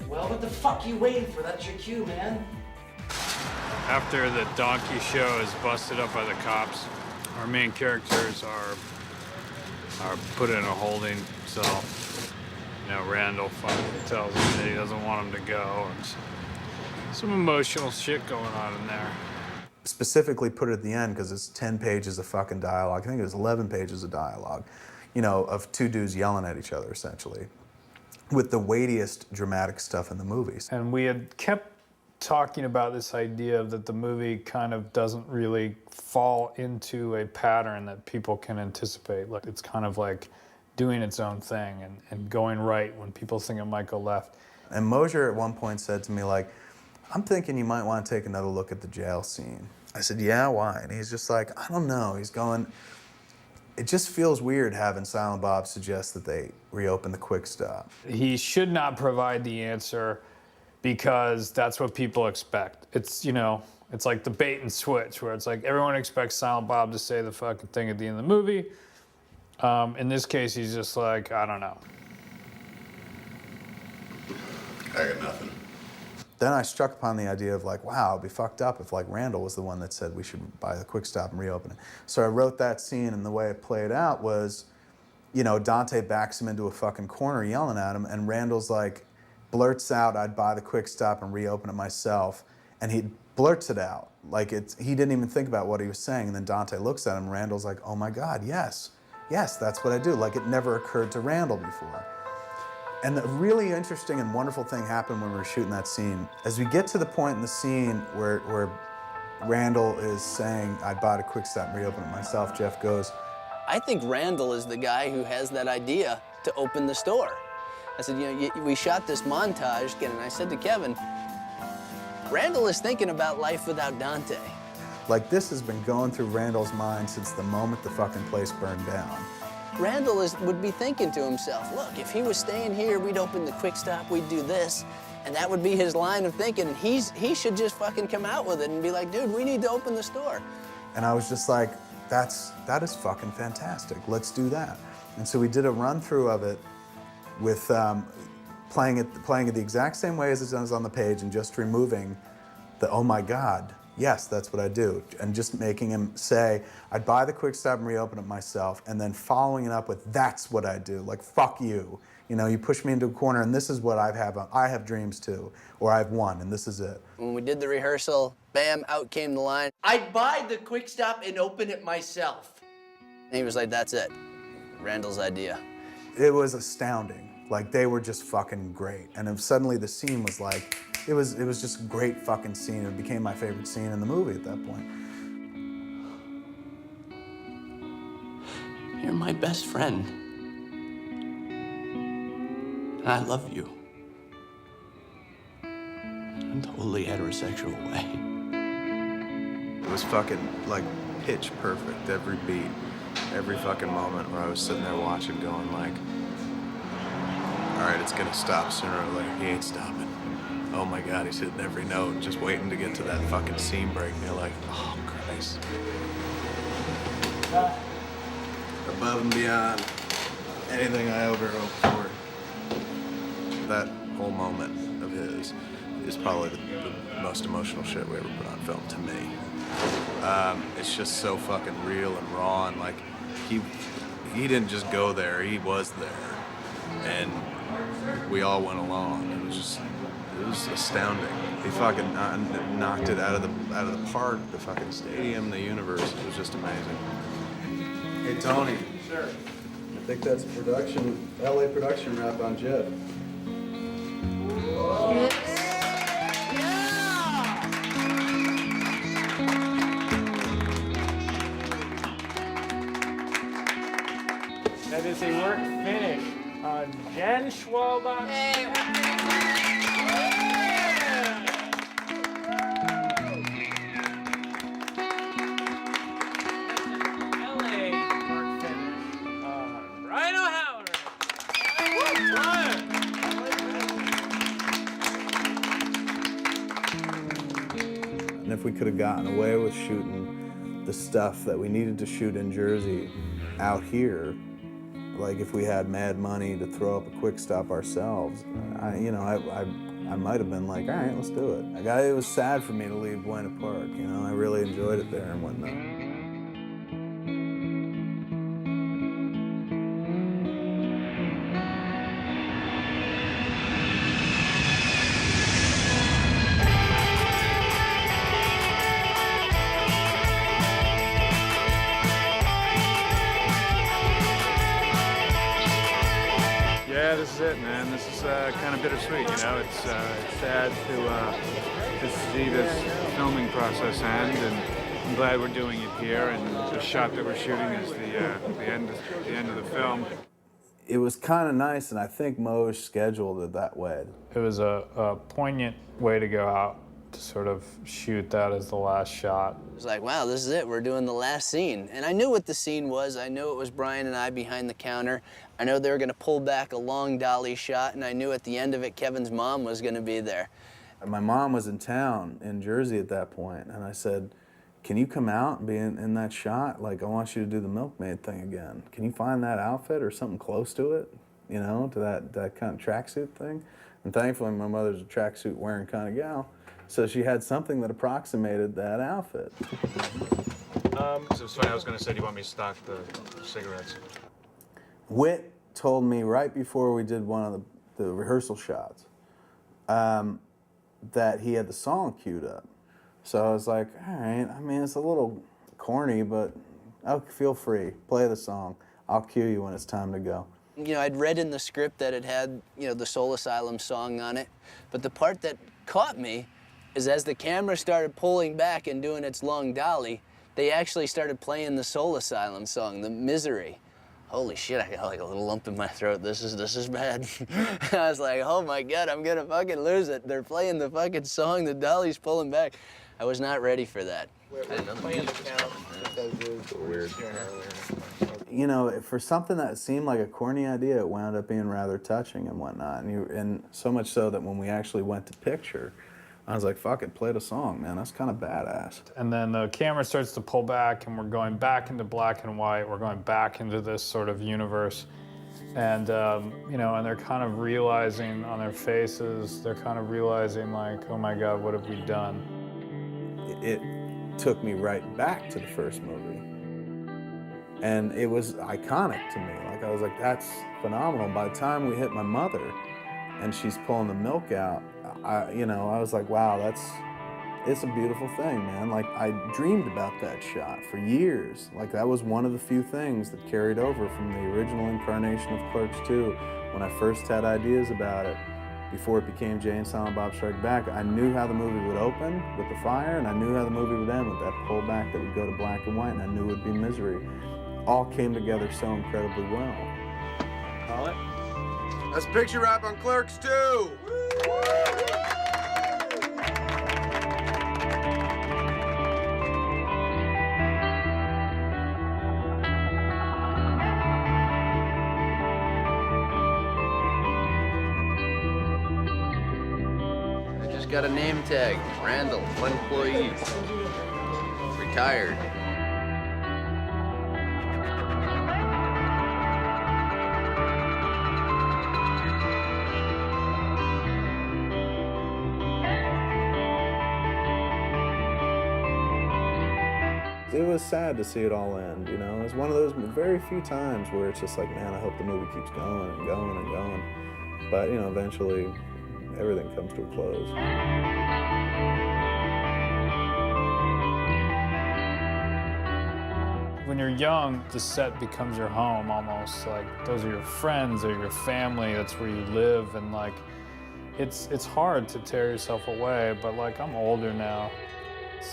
Well, what the fuck you waiting for? That's your cue, man. After the donkey show is busted up by the cops, our main characters are put in a holding cell. You know, Randal finally tells him that he doesn't want him to go. And some emotional shit going on in there. Specifically put it at the end because it's 10 pages of fucking dialogue. I think it was 11 pages of dialogue, you know, of two dudes yelling at each other, essentially, with the weightiest dramatic stuff in the movies. And we had kept talking about this idea that the movie kind of doesn't really fall into a pattern that people can anticipate. Like, it's kind of like doing its own thing and going right when people think it might go left. And Mosier at one point said to me, like, I'm thinking you might want to take another look at the jail scene. I said, yeah, why? And he's just like, I don't know. He's going, it just feels weird having Silent Bob suggest that they reopen the Quick Stop. He should not provide the answer because that's what people expect. It's, you know, it's like the bait and switch where it's like everyone expects Silent Bob to say the fucking thing at the end of the movie. In this case, he's just like, I don't know. I got nothing. Then I struck upon the idea of like, wow, it'd be fucked up if like Randal was the one that said we should buy the Quick Stop and reopen it. So I wrote that scene, and the way it played out was, you know, Dante backs him into a fucking corner yelling at him, and Randal's like, blurts out, I'd buy the Quick Stop and reopen it myself. And he blurts it out. Like, he didn't even think about what he was saying. And then Dante looks at him, and Randal's like, oh my God, yes. Yes, that's what I do. Like, it never occurred to Randal before. And the really interesting and wonderful thing happened when we were shooting that scene. As we get to the point in the scene where Randal is saying, I bought a Quick Stop and reopened it myself, Jeff goes, I think Randal is the guy who has that idea to open the store. I said, you know, we shot this montage, and I said to Kevin, Randal is thinking about life without Dante. Like, this has been going through Randal's mind since the moment the fucking place burned down. Randal would be thinking to himself, look, if he was staying here, we'd open the Quick Stop, we'd do this, and that would be his line of thinking. And he should just fucking come out with it and be like, dude, we need to open the store. And I was just like, that is fucking fantastic. Let's do that. And so we did a run through of it with playing it the exact same way as it does on the page and just removing the, oh my God, yes, that's what I do. And just making him say, I'd buy the Quick Stop and reopen it myself, and then following it up with, that's what I do. Like, fuck you. You know, you push me into a corner, and this is what I have dreams too, or I have one, and this is it. When we did the rehearsal, bam, out came the line. I'd buy the Quick Stop and open it myself. And he was like, that's it. Randal's idea. It was astounding. Like, they were just fucking great. And then suddenly the scene was like, it was just a great fucking scene. It became my favorite scene in the movie at that point. You're my best friend. And I love you. In a totally heterosexual way. It was fucking, like, pitch perfect, every beat, every fucking moment where I was sitting there watching going like, all right, it's gonna stop sooner or later. He ain't stopping. Oh my God, he's hitting every note, just waiting to get to that fucking scene break. And you're like, oh Christ. Above and beyond anything I ever hoped for. That whole moment of his is probably the most emotional shit we ever put on film to me. It's just so fucking real and raw, and like, he didn't just go there, he was there. And we all went along. It was astounding. He fucking knocked it out of the park, the fucking stadium, the universe. It was just amazing. Hey Tony. Sure. I think that's production, LA production wrap on Jeff. That is a work finish on Jen Schwalbach. And if we could have gotten away with shooting the stuff that we needed to shoot in Jersey out here, like if we had mad money to throw up a Quick Stop ourselves, I might have been like, all right, let's do it. It was sad for me to leave Buena Park, you know, I really enjoyed it there and whatnot. Yeah, this is it, man. This is kind of bittersweet, you know. It's sad to see this filming process end, and I'm glad we're doing it here. And the shot that we're shooting is the end of the film. It was kind of nice, and I think Mewes scheduled it that way. It was a poignant way to go out, to sort of shoot that as the last shot. It was like, wow, this is it. We're doing the last scene. And I knew what the scene was. I knew it was Brian and I behind the counter. I know they were going to pull back a long dolly shot, and I knew at the end of it, Kevin's mom was going to be there. My mom was in town in Jersey at that point, and I said, can you come out and be in that shot? Like, I want you to do the milkmaid thing again. Can you find that outfit or something close to it, you know, to that kind of tracksuit thing? And thankfully, my mother's a tracksuit wearing kind of gal, so she had something that approximated that outfit. So it's funny, I was going to say, do you want me to stock the cigarettes? Whit told me right before we did one of the rehearsal shots that he had the song queued up. So I was like, all right, I mean, it's a little corny, but feel free, play the song. I'll cue you when it's time to go. You know, I'd read in the script that it had, you know, the Soul Asylum song on it, but the part that caught me is as the camera started pulling back and doing its long dolly, they actually started playing the Soul Asylum song, the Misery. Holy shit, I got like a little lump in my throat. This is bad. I was like, oh my God, I'm gonna fucking lose it. They're playing the fucking song, the dolly's pulling back. I was not ready for that. I didn't know the Weird. You know, for something that seemed like a corny idea, it wound up being rather touching and whatnot. And so much so that when we actually went to picture, I was like, fuck it, play the song, man. That's kind of badass. And then the camera starts to pull back and we're going back into black and white. We're going back into this sort of universe. And, you know, and they're kind of realizing on their faces, they're kind of realizing like, oh my God, what have we done? It took me right back to the first movie. And it was iconic to me. Like, I was like, that's phenomenal. By the time we hit my mother and she's pulling the milk out, I was like, wow, it's a beautiful thing, man. Like, I dreamed about that shot for years. Like, that was one of the few things that carried over from the original incarnation of Clerks II. When I first had ideas about it, before it became Jay and Silent Bob Strike Back, I knew how the movie would open with the fire, and I knew how the movie would end with that pullback that would go to black and white, and I knew it would be Misery. All came together so incredibly well. Call it? Let's picture wrap on Clerks II! I just got a name tag, Randal, 1 employee, retired. It was sad to see it all end, you know? It was one of those very few times where it's just like, man, I hope the movie keeps going and going and going. But, you know, eventually everything comes to a close. When you're young, the set becomes your home almost. Like, those are your friends or your family, that's where you live, and like, it's hard to tear yourself away, but like, I'm older now.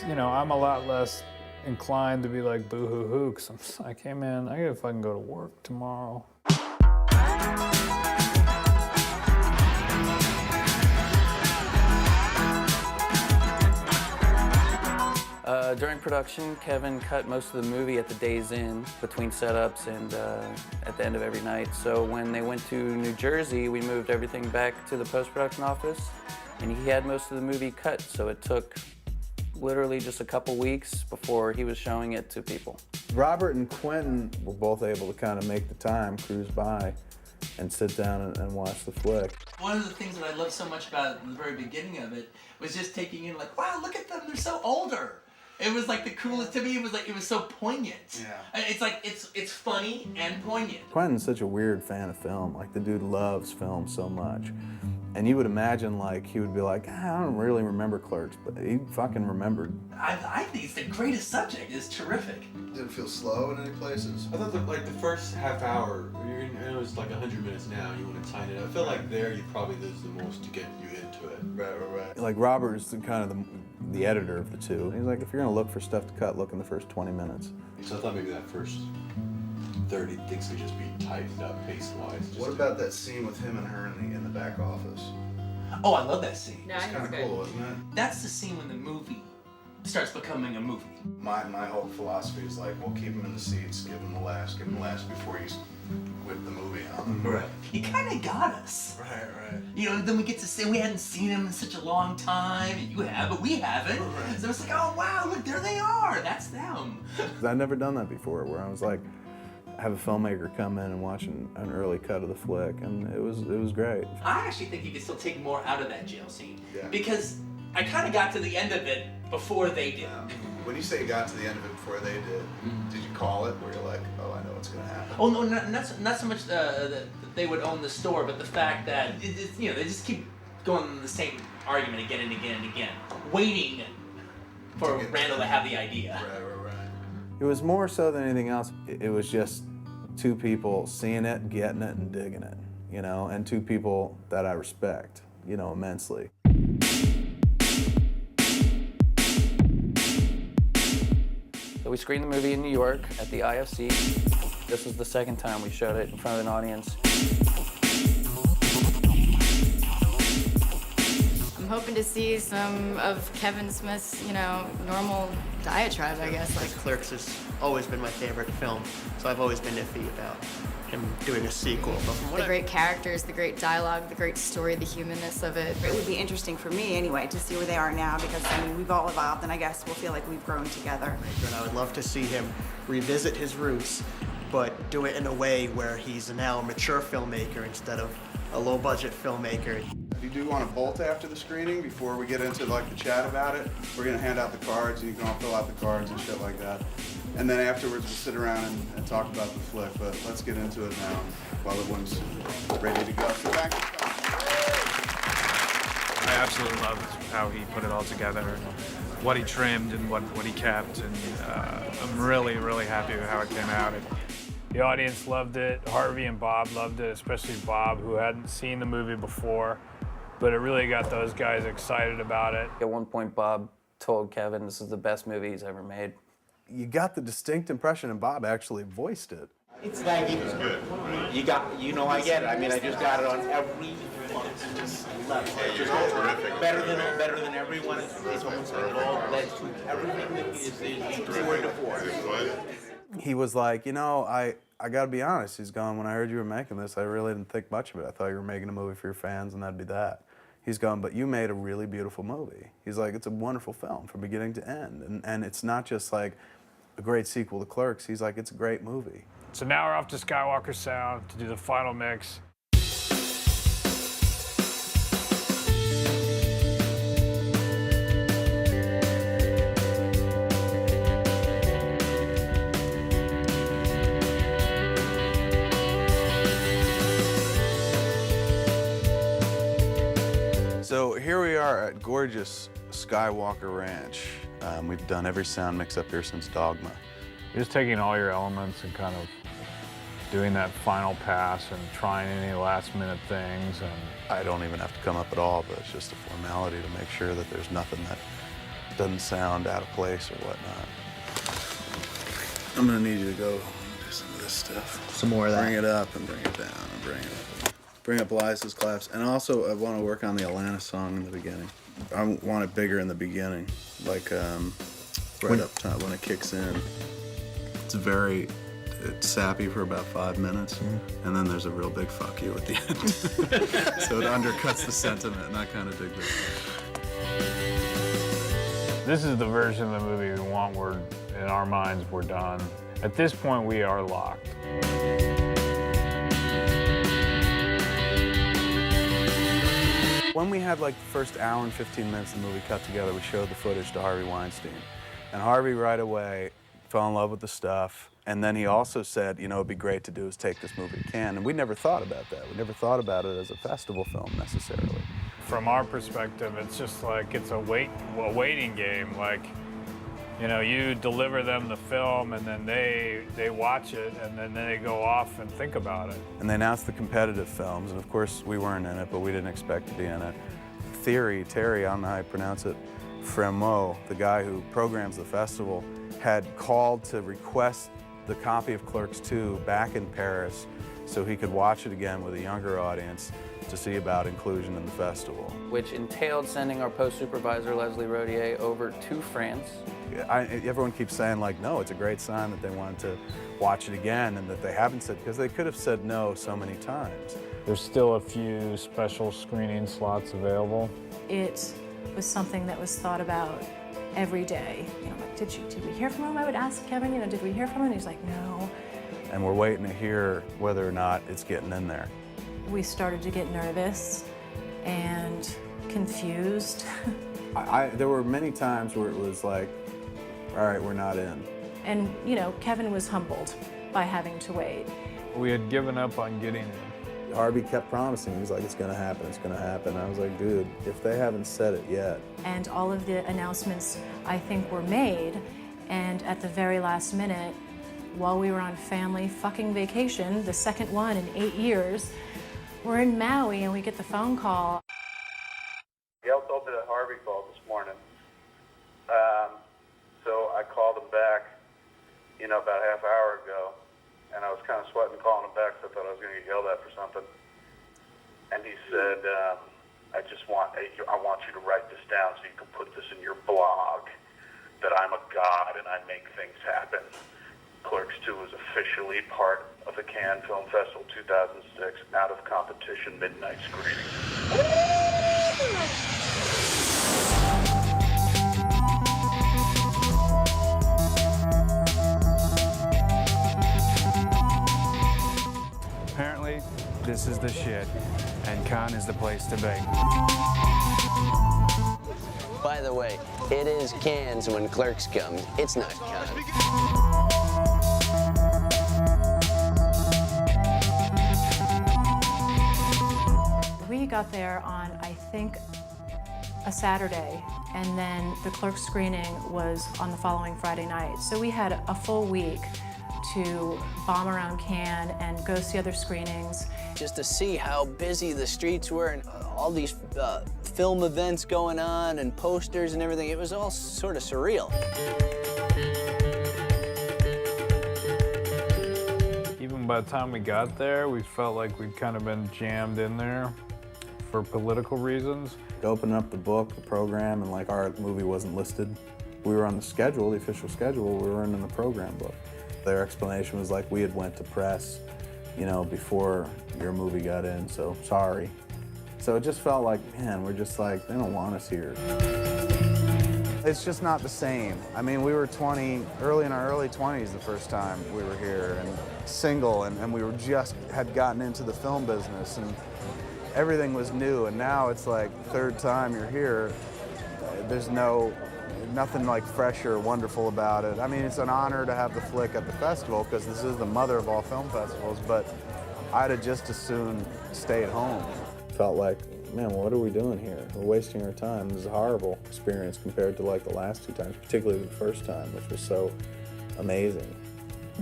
You know, I'm a lot less inclined to be like boo-hoo-hoo, because I'm just like, hey man, I gotta fucking go to work tomorrow. During production, Kevin cut most of the movie at the day's end, between setups and at the end of every night. So when they went to New Jersey, we moved everything back to the post-production office, and he had most of the movie cut, so it took literally just a couple weeks before he was showing it to people. Robert and Quentin were both able to kind of make the time, cruise by, and sit down and watch the flick. One of the things that I loved so much about the very beginning of it was just taking in like, wow, look at them, they're so older. It was like the coolest, to me, it was so poignant. Yeah. It's like, it's funny and poignant. Quentin's such a weird fan of film. Like, the dude loves film so much. And you would imagine, like, he would be like, I don't really remember Clerks, but he fucking remembered. I think it's the greatest subject. It's terrific. Did it feel slow in any places? I thought that, like, the first half hour, it was like 100 minutes now, you want to tighten it up. I feel like there you probably lose the most to get you into it. Right. Like, Robert's kind of the editor of the two. He's like, if you're gonna look for stuff to cut, look in the first 20 minutes. So I thought maybe that first 30 things could just be tightened up pace-wise. What about that scene with him and her in the back office? Oh, I love that scene. It's kind of cool, isn't it? That's the scene when the movie starts becoming a movie. My whole philosophy is like, we'll keep him in the seats, give him the laughs before you whip the movie on him. Right. He kind of got us. Right. You know, then we get to see, we hadn't seen him in such a long time, and you have, but we haven't. Right. So it's like, oh wow, look, there they are, that's them. I'd never done that before, where I was like, have a filmmaker come in and watch an early cut of the flick, and it was great. I actually think you could still take more out of that jail scene. Yeah. Because I kind of got to the end of it before they did. When you say you got to the end of it before they did you call it, where you're like, oh, I know what's gonna happen? Oh no, not so much that they would own the store, but the fact that you know, they just keep going on the same argument again and again and again, waiting for Randal to have the idea. Right. It was more so than anything else. It was just two people seeing it, getting it, and digging it, you know, and two people that I respect, you know, immensely. So we screened the movie in New York at the IFC. This was the second time we showed it in front of an audience. I'm hoping to see some of Kevin Smith's, you know, normal diatribe, I guess. Like Clerks has always been my favorite film, so I've always been iffy about him doing a sequel. But from what The great characters, the great dialogue, the great story, the humanness of it. It would be interesting for me anyway to see where they are now because I mean we've all evolved and I guess we'll feel like we've grown together. And I would love to see him revisit his roots, but do it in a way where he's now a mature filmmaker instead of a low-budget filmmaker. If you do want to bolt after the screening, before we get into like the chat about it, we're gonna hand out the cards and you can all fill out the cards and shit like that. And then afterwards we'll sit around and talk about the flick, but let's get into it now while everyone's ready to go. So back I absolutely loved how he put it all together, and what he trimmed and what he kept, and I'm really, really happy with how it came out. The audience loved it. Harvey and Bob loved it, especially Bob, who hadn't seen the movie before. But it really got those guys excited about it. At one point, Bob told Kevin this is the best movie he's ever made. You got the distinct impression, and Bob actually voiced it. It's like you got, you know, I get it. I mean, I just got it on every level. It's just better than everyone. It's almost like it all led to everything that is forward to forward. He was like, you know, I gotta be honest. He's gone, when I heard you were making this, I really didn't think much of it. I thought you were making a movie for your fans and that'd be that. He's gone, but you made a really beautiful movie. He's like, it's a wonderful film from beginning to end. And it's not just like a great sequel to Clerks. He's like, it's a great movie. So now we're off to Skywalker Sound to do the final mix. So here we are at gorgeous Skywalker Ranch. We've done every sound mix up here since Dogma. You're just taking all your elements and kind of doing that final pass and trying any last minute things. And I don't even have to come up at all, but it's just a formality to make sure that there's nothing that doesn't sound out of place or whatnot. I'm gonna need you to go do some of this stuff. Some more of that. Bring it up and bring it down and bring it up. Bring up Liza's claps. And also I want to work on the Atlanta song in the beginning. I want it bigger in the beginning, like right up top when it kicks in. It's sappy for about 5 minutes, and then there's a real big fuck you at the end. So it undercuts the sentiment, and I kind of dig that. this is the version of the movie we want. In our minds, we're done. At this point, we are locked. When we had like the first hour and 15 minutes of the movie cut together, we showed the footage to Harvey Weinstein. And Harvey right away fell in love with the stuff. And then he also said, you know, it'd be great to do is take this movie to Cannes. And we never thought about that. We never thought about it as a festival film necessarily. From our perspective, it's just like it's a waiting game. Like, you know, you deliver them the film and then they watch it and then they go off and think about it. And they announced the competitive films, and of course we weren't in it, but we didn't expect to be in it. Terry, I don't know how you pronounce it, Fehrman, the guy who programs the festival, had called to request the copy of Clerks II back in Paris so he could watch it again with a younger audience to see about inclusion in the festival. Which entailed sending our post supervisor, Leslie Rodier, over to France. Everyone keeps saying, like, no, it's a great sign that they wanted to watch it again and that they haven't said, because they could have said no so many times. There's still a few special screening slots available. It was something that was thought about every day. You know, like, did we hear from him? I would ask Kevin, you know, did we hear from him? And he's like, no. And we're waiting to hear whether or not it's getting in there. We started to get nervous and confused. There were many times where it was like, all right, we're not in. And, you know, Kevin was humbled by having to wait. We had given up on getting in. Harvey kept promising. He was like, it's gonna happen, it's gonna happen. I was like, dude, if they haven't said it yet. And all of the announcements, I think, were made. And at the very last minute, while we were on family fucking vacation, the second one in 8 years. We're in Maui and we get the phone call. Gail told me that Harvey called this morning. So I called him back, about a half hour ago, and I was kind of sweating calling him back because I thought I was going to get yelled at for something. And he said, I want you to write this down so you can put this in your blog, that I'm a god and I make things happen. Clerks II is officially part of the Cannes Film Festival 2006 out of competition midnight screening. Apparently, this is the shit, and Cannes is the place to be. By the way, it is Cannes when Clerks come. It's not Cannes. We got there on, I think, a Saturday, and then the Clerks screening was on the following Friday night. So we had a full week to bomb around Cannes and go see other screenings. Just to see how busy the streets were and all these film events going on and posters and everything, it was all sort of surreal. Even by the time we got there, we felt like we'd kind of been jammed in there for political reasons. Opening up the book, the program, and like our movie wasn't listed. We were on the schedule, the official schedule, we weren't in the program book. Their explanation was like, we had went to press, before your movie got in, so sorry. So it just felt like, man, we're just like, they don't want us here. It's just not the same. I mean, we were in our early 20s the first time we were here, and single, and we were had gotten into the film business, and everything was new, and now it's like third time you're here. There's nothing like fresh or wonderful about it. I mean, it's an honor to have the flick at the festival because this is the mother of all film festivals, but I'd have just as soon stayed home. Felt like, man, what are we doing here? We're wasting our time. This is a horrible experience compared to like the last two times, particularly the first time, which was so amazing.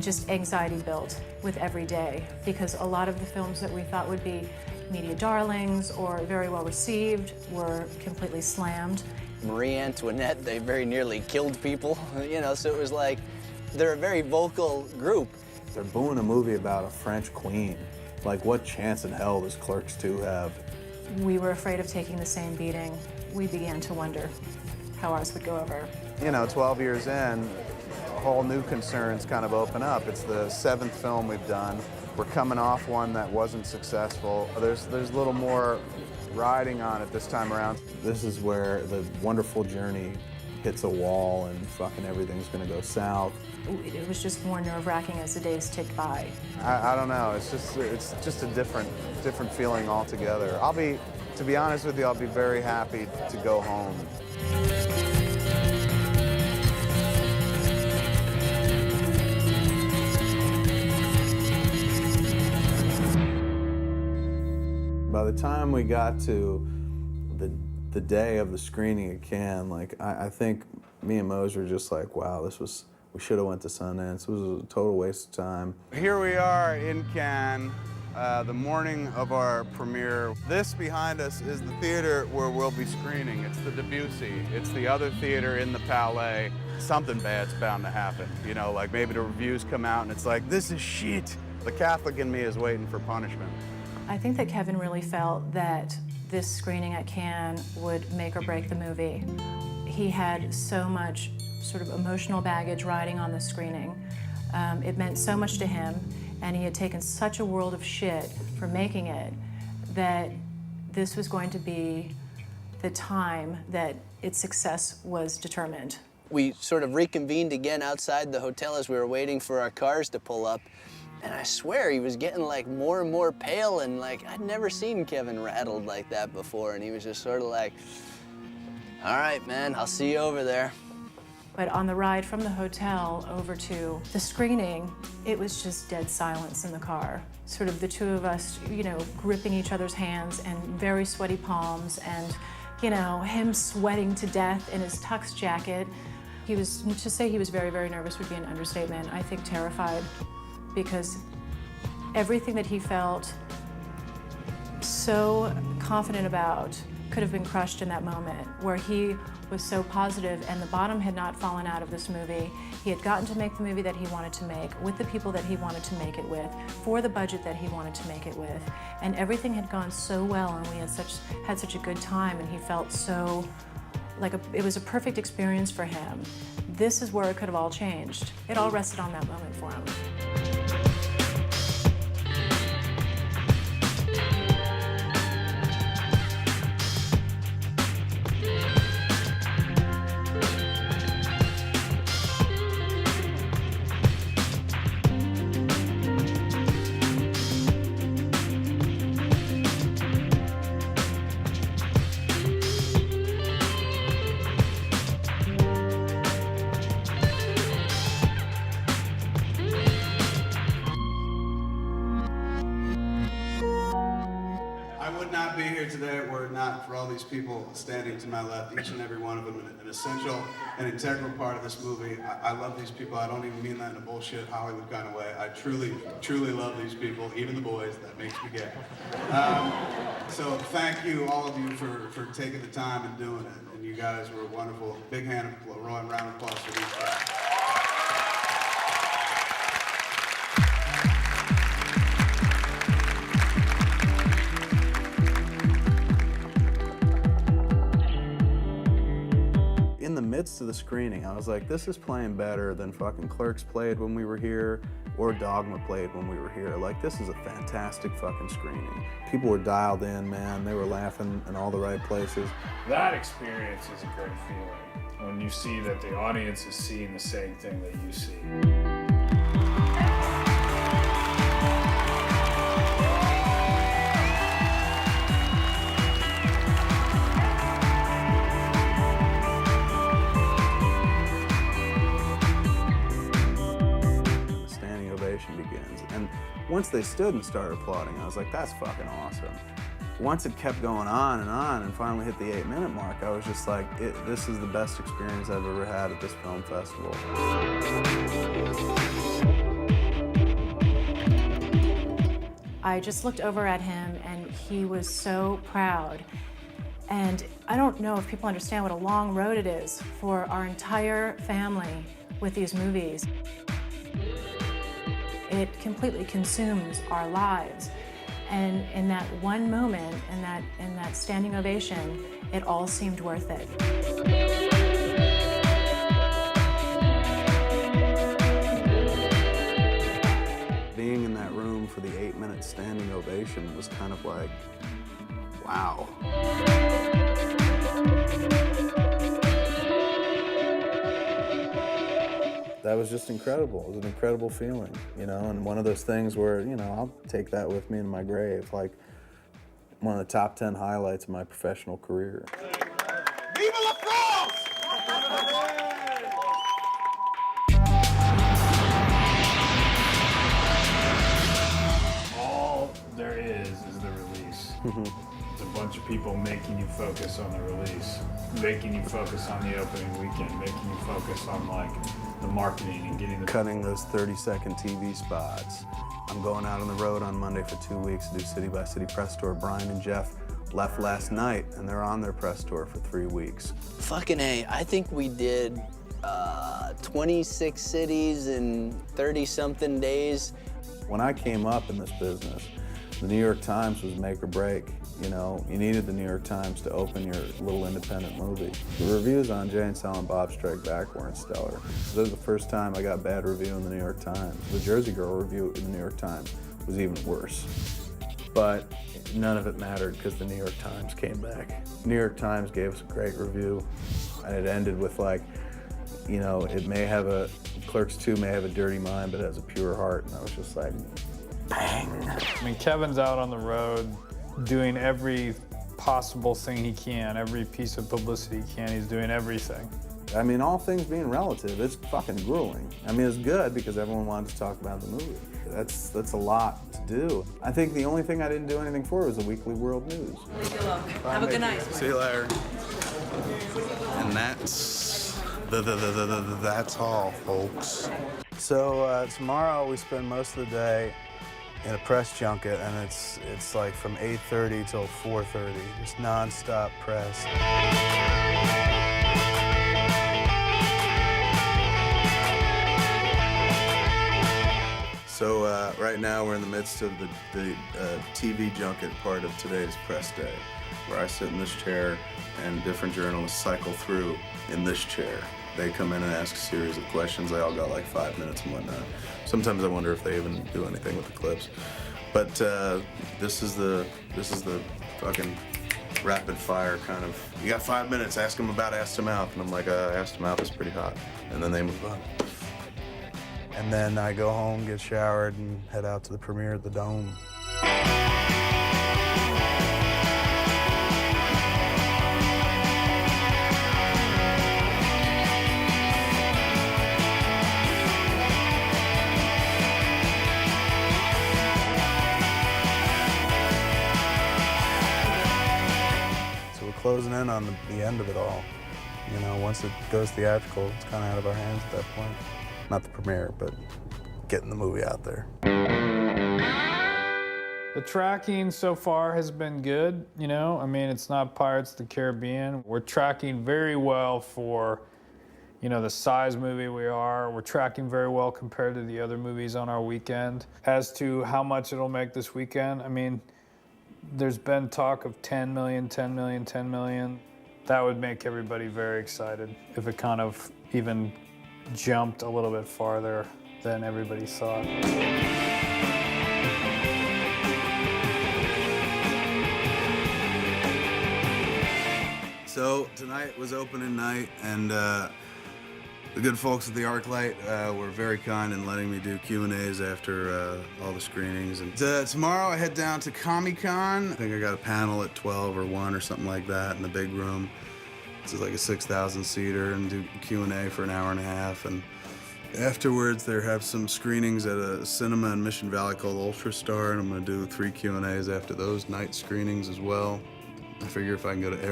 Just anxiety built with every day because a lot of the films that we thought would be media darlings or very well received were completely slammed. Marie Antoinette, they very nearly killed people, so it was like, they're a very vocal group. They're booing a movie about a French queen. Like, what chance in hell does Clerks II have? We were afraid of taking the same beating. We began to wonder how ours would go over. 12 years in, whole new concerns kind of open up. It's the 7th film we've done. We're coming off one that wasn't successful. There's a little more riding on it this time around. This is where the wonderful journey hits a wall and fucking everything's gonna go south. It was just more nerve-wracking as the days ticked by. I don't know, it's just a different feeling altogether. To be honest with you, I'll be very happy to go home. By the time we got to the day of the screening at Cannes, I think me and Mosier were just like, wow, we should have went to Sundance. It was a total waste of time. Here we are in Cannes, the morning of our premiere. This behind us is the theater where we'll be screening. It's the Debussy. It's the other theater in the Palais. Something bad's bound to happen. Like maybe the reviews come out and it's like, this is shit. The Catholic in me is waiting for punishment. I think that Kevin really felt that this screening at Cannes would make or break the movie. He had so much sort of emotional baggage riding on the screening. It meant so much to him, and he had taken such a world of shit for making it that this was going to be the time that its success was determined. We sort of reconvened again outside the hotel as we were waiting for our cars to pull up. And I swear he was getting more and more pale, and I'd never seen Kevin rattled like that before. And he was just sort of like, all right, man, I'll see you over there. But on the ride from the hotel over to the screening, it was just dead silence in the car. Sort of the two of us, gripping each other's hands and very sweaty palms and, him sweating to death in his tux jacket. To say he was very, very nervous would be an understatement. I think terrified, because everything that he felt so confident about could have been crushed in that moment, where he was so positive and the bottom had not fallen out of this movie. He had gotten to make the movie that he wanted to make with the people that he wanted to make it with, for the budget that he wanted to make it with, and everything had gone so well, and we had such a good time, and he felt so like it was a perfect experience for him. This is where it could have all changed. It all rested on that moment for him. For all these people standing to my left, each and every one of them an essential and integral part of this movie. I love these people. I don't even mean that in a bullshit Hollywood kind of way. I truly, truly love these people, even the boys. That makes me gay. So thank you, all of you, for taking the time and doing it. And you guys were wonderful. Big round of applause for these guys. In the midst of the screening, I was like, this is playing better than fucking Clerks played when we were here, or Dogma played when we were here. Like, this is a fantastic fucking screening. People were dialed in, man. They were laughing in all the right places. That experience is a great feeling, when you see that the audience is seeing the same thing that you see. Begins. And once they stood and started applauding, I was like, that's fucking awesome. Once it kept going on and finally hit the 8-minute mark, I was just like, this is the best experience I've ever had at this film festival. I just looked over at him and he was so proud. And I don't know if people understand what a long road it is for our entire family with these movies. It completely consumes our lives. And in that one moment, in that standing ovation, it all seemed worth it. Being in that room for the 8-minute standing ovation was kind of like, wow. That was just incredible. It was an incredible feeling, you know, and one of those things where, you know, I'll take that with me in my grave, like one of the top 10 highlights of my professional career. Viva la France! All there is the release. It's a bunch of people making you focus on the release, making you focus on the opening weekend, making you focus on, like, the marketing and getting the... Cutting those 30-second TV spots. I'm going out on the road on Monday for 2 weeks to do City by City press tour. Brian and Jeff left last night, and they're on their press tour for 3 weeks. Fucking A, I think we did 26 cities in 30-something days. When I came up in this business, the New York Times was make or break. You know, you needed the New York Times to open your little independent movie. The reviews on Jay and Silent Bob Strike Back weren't stellar. This was the first time I got bad review in the New York Times. The Jersey Girl review in the New York Times was even worse. But none of it mattered because the New York Times came back. New York Times gave us a great review, and it ended with, like, you know, Clerks II may have a dirty mind, but it has a pure heart. And I was just like, bang. I mean, Kevin's out on the road doing every possible thing he can, every piece of publicity he can. He's doing everything. I mean, all things being relative, it's fucking grueling. I mean, it's good because everyone wanted to talk about the movie. That's a lot to do. I think the only thing I didn't do anything for was the Weekly World News. Have a good night. See you later. And that's That's all, folks. So tomorrow we spend most of the day in a press junket, and it's like from 8:30 till 4:30, just nonstop press. So right now we're in the midst of the TV junket part of today's press day, where I sit in this chair and different journalists cycle through in this chair. They come in and ask a series of questions. They all got like 5 minutes and whatnot. Sometimes I wonder if they even do anything with the clips. But this is the fucking rapid fire kind of. You got 5 minutes. Ask them about ass to mouth, and I'm like, ass to mouth is pretty hot, and then they move on. And then I go home, get showered, and head out to the premiere at the Dome. So we're closing in on the end of it all. You know, once it goes theatrical, it's kind of out of our hands at that point. Not the premiere, but getting the movie out there. The tracking so far has been good, you know? I mean, it's not Pirates of the Caribbean. We're tracking very well for, you know, the size movie we are. We're tracking very well compared to the other movies on our weekend. As to how much it'll make this weekend, I mean, there's been talk of 10 million, 10 million, 10 million. That would make everybody very excited if it kind of even jumped a little bit farther than everybody thought. So tonight was opening night, and the good folks at the ArcLight were very kind in letting me do Q&As after all the screenings. And tomorrow I head down to Comic-Con. I think I got a panel at 12 or 1 or something like that in the big room. This is like a 6,000 seater, and do Q&A for an hour and a half. And afterwards, they have some screenings at a cinema in Mission Valley called Ultrastar, and I'm gonna do 3 Q&As after those night screenings as well. I figure if I can go to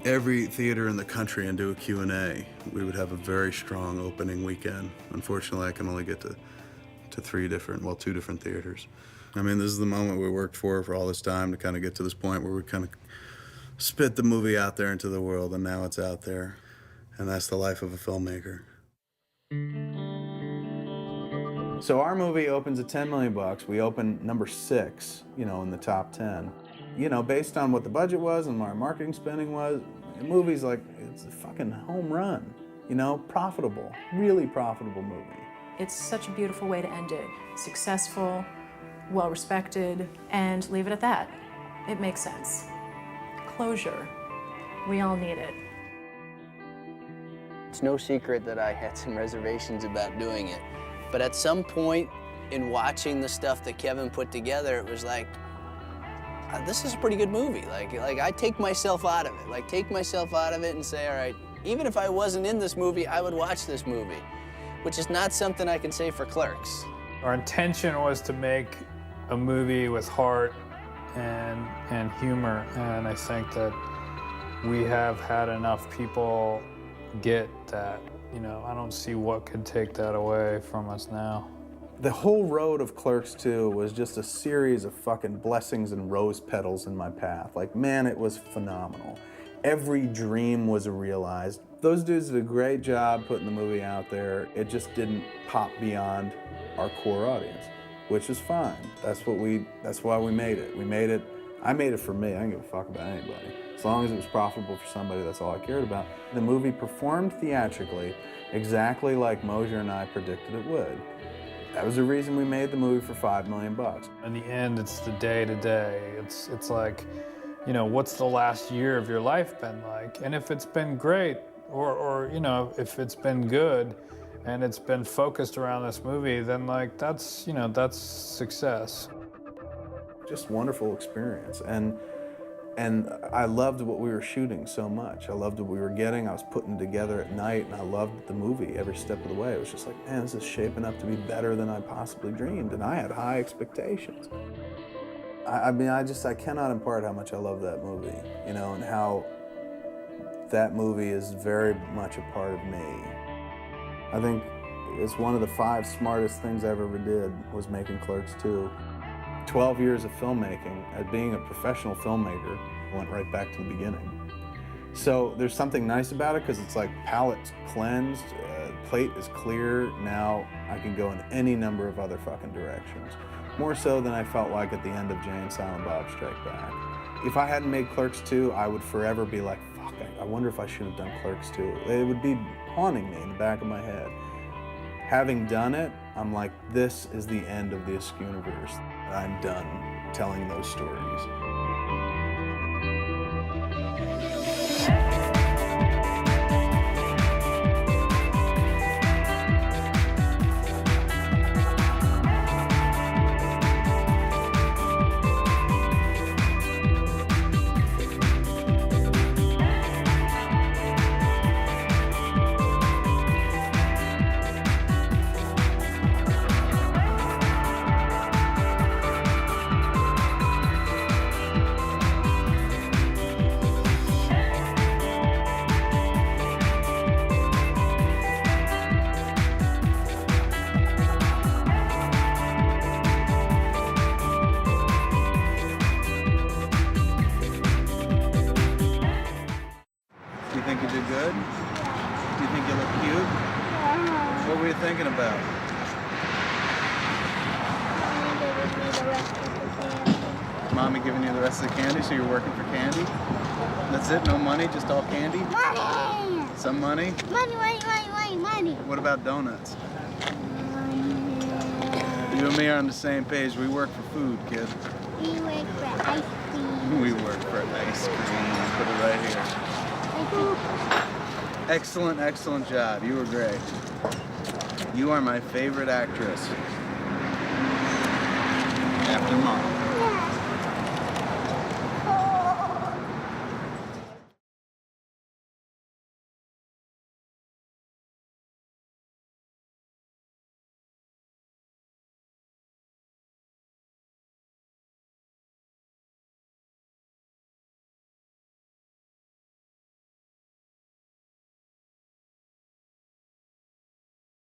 every theater in the country and do a Q&A, we would have a very strong opening weekend. Unfortunately, I can only get to 2 different theaters. I mean, this is the moment we worked for all this time to kind of get to this point where we kind of spit the movie out there into the world, and now it's out there. And that's the life of a filmmaker. So our movie opens at 10 million bucks. We open number 6, you know, in the top 10. You know, based on what the budget was and what our marketing spending was, the movie's like, it's a fucking home run. You know, profitable, really profitable movie. It's such a beautiful way to end it. Successful, well-respected, and leave it at that. It makes sense. Closure. We all need it. It's no secret that I had some reservations about doing it. But at some point in watching the stuff that Kevin put together, it was like, this is a pretty good movie. Like I take myself out of it. Like, take myself out of it and say, all right, even if I wasn't in this movie, I would watch this movie, which is not something I can say for Clerks. Our intention was to make a movie with heart and humor, and I think that we have had enough people get that. You know, I don't see what could take that away from us now. The whole road of Clerks II was just a series of fucking blessings and rose petals in my path. Like, man, it was phenomenal. Every dream was realized. Those dudes did a great job putting the movie out there. It just didn't pop beyond our core audience, which is fine. That's why we made it. I made it for me. I didn't give a fuck about anybody. As long as it was profitable for somebody, that's all I cared about. The movie performed theatrically exactly like Mosier and I predicted it would. That was the reason we made the movie for $5 million. In the end, it's the day-to-day. It's like, you know, what's the last year of your life been like? And if it's been great, or you know, if it's been good, and it's been focused around this movie, then like that's, you know, that's success. Just wonderful experience. And I loved what we were shooting so much. I loved what we were getting. I was putting it together at night, and I loved the movie every step of the way. It was just like, man, this is shaping up to be better than I possibly dreamed, and I had high expectations. I mean, I cannot impart how much I love that movie, you know, and how that movie is very much a part of me. I think it's one of the 5 smartest things I ever did was making Clerks II. 12 years of filmmaking, as being a professional filmmaker, went right back to the beginning. So there's something nice about it because it's like palate's cleansed, plate is clear, now I can go in any number of other fucking directions. More so than I felt like at the end of Jay and Silent Bob Strike Back. If I hadn't made Clerks II, I would forever be like, fuck, I wonder if I should have done Clerks II. It would be haunting me in the back of my head. Having done it, I'm like, this is the end of the Askewniverse. I'm done telling those stories. Do you think you did good? Do you think you look cute? What were you thinking about? Mommy giving you the rest of the candy, so you're working for candy? That's it? No money? Just all candy? Money! Some money? Money, money, money, money, money. What about donuts? You and me are on the same page. We work for food, kid. We work for ice cream. We work for ice cream. Put it right here. Excellent, excellent job. You were great. You are my favorite actress. After Mom.